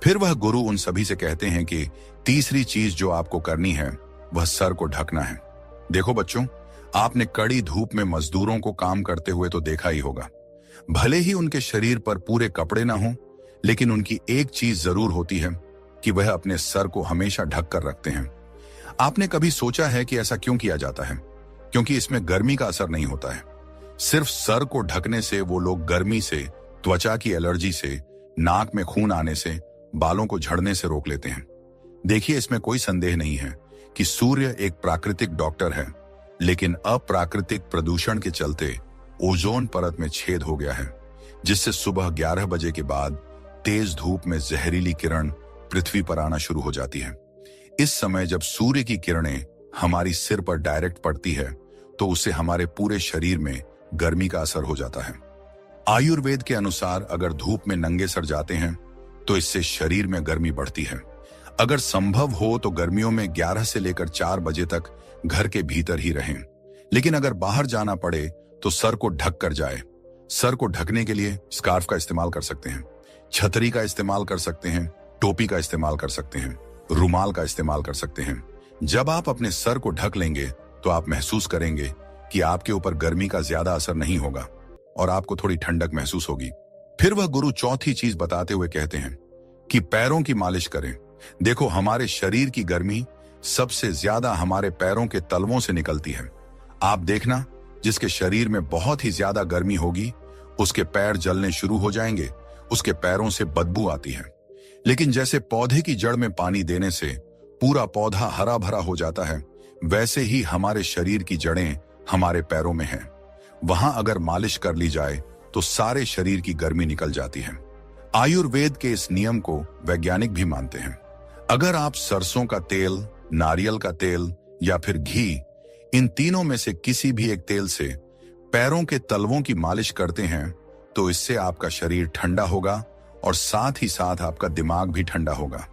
फिर वह गुरु उन सभी से कहते हैं कि तीसरी चीज जो आपको करनी है वह सर को ढकना है। देखो बच्चों, आपने कड़ी धूप में मजदूरों को काम करते हुए तो देखा ही होगा। भले ही उनके शरीर पर पूरे कपड़े ना हो, लेकिन उनकी एक चीज जरूर होती है कि वह अपने सर को हमेशा ढक कर रखते हैं। आपने कभी सोचा है कि ऐसा क्यों किया जाता है? क्योंकि इसमें गर्मी का असर नहीं होता है। सिर्फ सर को ढकने से वो लोग गर्मी से, त्वचा की एलर्जी से, नाक में खून आने से, बालों को झड़ने से रोक लेते हैं। देखिए, इसमें कोई संदेह नहीं है कि सूर्य एक प्राकृतिक डॉक्टर है, लेकिन अप्राकृतिक प्रदूषण के चलते ओजोन परत में छेद हो गया है, जिससे सुबह 11 बजे के बाद तेज धूप में जहरीली किरण पृथ्वी पर आना शुरू हो जाती है। इस समय जब सूर्य की किरणें हमारी सिर पर डायरेक्ट पड़ती है तो उससे हमारे पूरे शरीर में गर्मी का असर हो जाता है। आयुर्वेद के अनुसार अगर धूप में नंगे सर जाते हैं तो इससे शरीर में गर्मी बढ़ती है। अगर संभव हो तो गर्मियों में 11 से लेकर 4 बजे तक घर के भीतर ही रहें, लेकिन अगर बाहर जाना पड़े तो सर को ढक कर जाए। सर को ढकने के लिए स्कार्फ का इस्तेमाल कर सकते हैं, छतरी का इस्तेमाल कर सकते हैं, टोपी का इस्तेमाल कर सकते हैं, रुमाल का इस्तेमाल कर सकते हैं। जब आप अपने सर को ढक लेंगे तो आप महसूस करेंगे कि आपके ऊपर गर्मी का ज्यादा असर नहीं होगा और आपको थोड़ी ठंडक महसूस होगी। फिर वह गुरु चौथी चीज बताते हुए कहते हैं कि पैरों की मालिश करें। देखो, हमारे शरीर की गर्मी सबसे ज्यादा हमारे पैरों के तलवों से निकलती है। आप देखना, जिसके शरीर में बहुत ही ज्यादा गर्मी होगी उसके पैर जलने शुरू हो जाएंगे, उसके पैरों से बदबू आती है। लेकिन जैसे पौधे की जड़ में पानी देने से पूरा पौधा हरा भरा हो जाता है, वैसे ही हमारे शरीर की जड़ें हमारे पैरों में हैं। वहां अगर मालिश कर ली जाए तो सारे शरीर की गर्मी निकल जाती है। आयुर्वेद के इस नियम को वैज्ञानिक भी मानते हैं। अगर आप सरसों का तेल, नारियल का तेल या फिर घी, इन तीनों में से किसी भी एक तेल से पैरों के तलवों की मालिश करते हैं तो इससे आपका शरीर ठंडा होगा और साथ ही साथ आपका दिमाग भी ठंडा होगा।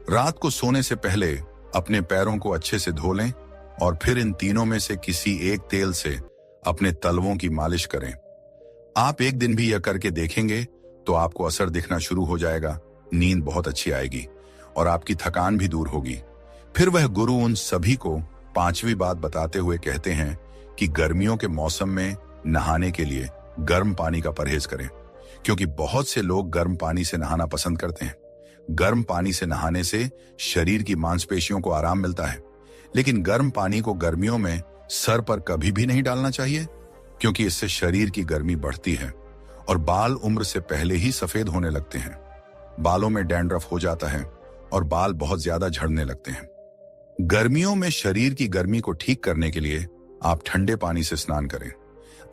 रात को सोने से पहले अपने पैरों को अच्छे से धो लें और फिर इन तीनों में से किसी एक तेल से अपने तलवों की मालिश करें। आप एक दिन भी यह करके देखेंगे तो आपको असर दिखना शुरू हो जाएगा, नींद बहुत अच्छी आएगी और आपकी थकान भी दूर होगी। फिर वह गुरु उन सभी को पांचवी बात बताते हुए कहते हैं कि गर्मियों के मौसम में नहाने के लिए गर्म पानी का परहेज करें, क्योंकि बहुत से लोग गर्म पानी से नहाना पसंद करते हैं। गर्म पानी से नहाने से शरीर की मांसपेशियों को आराम मिलता है, लेकिन गर्म पानी को गर्मियों में सर पर कभी भी नहीं डालना चाहिए, क्योंकि इससे शरीर की गर्मी बढ़ती है और बाल उम्र से पहले ही सफेद होने लगते हैं। बालों में डैंड्रफ हो जाता है और बाल बहुत ज्यादा झड़ने लगते हैं। गर्मियों में शरीर की गर्मी को ठीक करने के लिए आप ठंडे पानी से स्नान करें।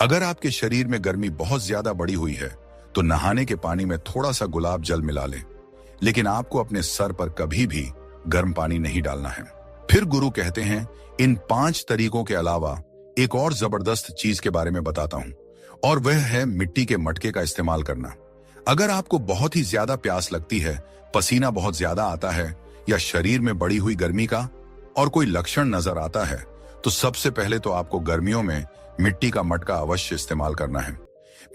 अगर आपके शरीर में गर्मी बहुत ज्यादा बढ़ी हुई है तो नहाने के पानी में थोड़ा सा गुलाब जल मिला लें, लेकिन आपको अपने सर पर कभी भी गर्म पानी नहीं डालना है। फिर गुरु कहते हैं इन 5 तरीकों के अलावा एक और जबरदस्त चीज के बारे में बताता हूं, और वह है मिट्टी के मटके का इस्तेमाल करना। अगर आपको बहुत ही ज्यादा प्यास लगती है, पसीना बहुत ज्यादा आता है, या शरीर में बढ़ी हुई गर्मी का और कोई लक्षण नजर आता है, तो सबसे पहले तो आपको गर्मियों में मिट्टी का मटका अवश्य इस्तेमाल करना है।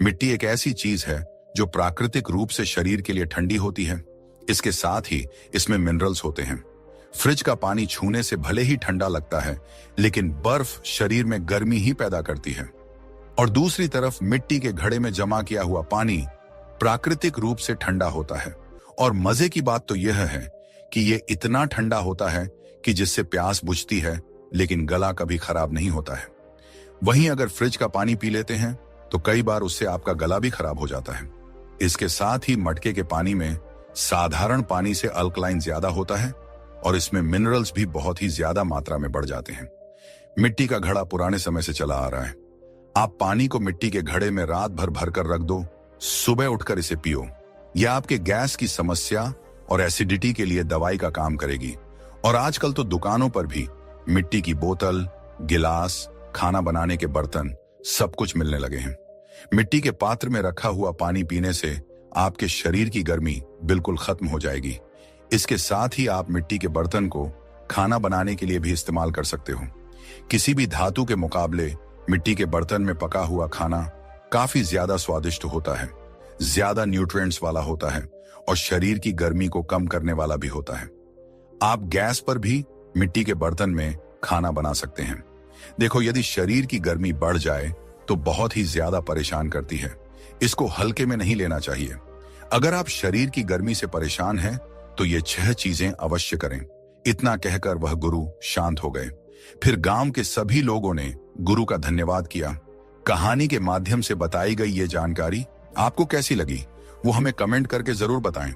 मिट्टी एक ऐसी चीज है जो प्राकृतिक रूप से शरीर के लिए ठंडी होती है। इसके साथ ही इसमें मिनरल्स होते हैं। फ्रिज का पानी छूने से भले ही ठंडा लगता है, लेकिन बर्फ शरीर में गर्मी ही पैदा करती है। और दूसरी तरफ मिट्टी के घड़े में जमा किया हुआ पानी प्राकृतिक रूप से ठंडा होता है। और मजे की बात तो यह है कि यह इतना ठंडा होता है कि जिससे प्यास बुझती है, लेकिन गला कभी खराब नहीं होता है। वहीं अगर फ्रिज का पानी पी लेते हैं तो कई बार उससे आपका गला भी खराब हो जाता है। इसके साथ ही मटके के पानी में साधारण पानी से अल्कलाइन ज्यादा होता है और इसमें मिनरल्स भी बहुत ही ज्यादा मात्रा में बढ़ जाते हैं। मिट्टी का घड़ा पुराने समय से चला आ रहा है। आप पानी को मिट्टी के घड़े में रात भर भरकर रख दो, सुबह उठकर इसे पियो। यह आपके गैस की समस्या और एसिडिटी के लिए दवाई का काम करेगी। और आजकल तो दुकानों पर भी मिट्टी की बोतल, गिलास, खाना बनाने के बर्तन सब कुछ मिलने लगे हैं। मिट्टी के पात्र में रखा हुआ पानी पीने से आपके शरीर की गर्मी बिल्कुल खत्म हो जाएगी। इसके साथ ही आप मिट्टी के बर्तन को खाना बनाने के लिए भी इस्तेमाल कर सकते हो। किसी भी धातु के मुकाबले मिट्टी के बर्तन में पका हुआ खाना काफी ज्यादा स्वादिष्ट होता है, ज्यादा न्यूट्रिएंट्स वाला होता है और शरीर की गर्मी को कम करने वाला भी होता है। आप गैस पर भी मिट्टी के बर्तन में खाना बना सकते हैं। देखो, यदि शरीर की गर्मी बढ़ जाए तो बहुत ही ज्यादा परेशान करती है। इसको हल्के में नहीं लेना चाहिए। अगर आप शरीर की गर्मी से परेशान हैं तो ये 6 चीजें अवश्य करें। इतना कहकर वह गुरु शांत हो गए। फिर गांव के सभी लोगों ने गुरु का धन्यवाद किया। कहानी के माध्यम से बताई गई ये जानकारी आपको कैसी लगी, वो हमें कमेंट करके जरूर बताएं।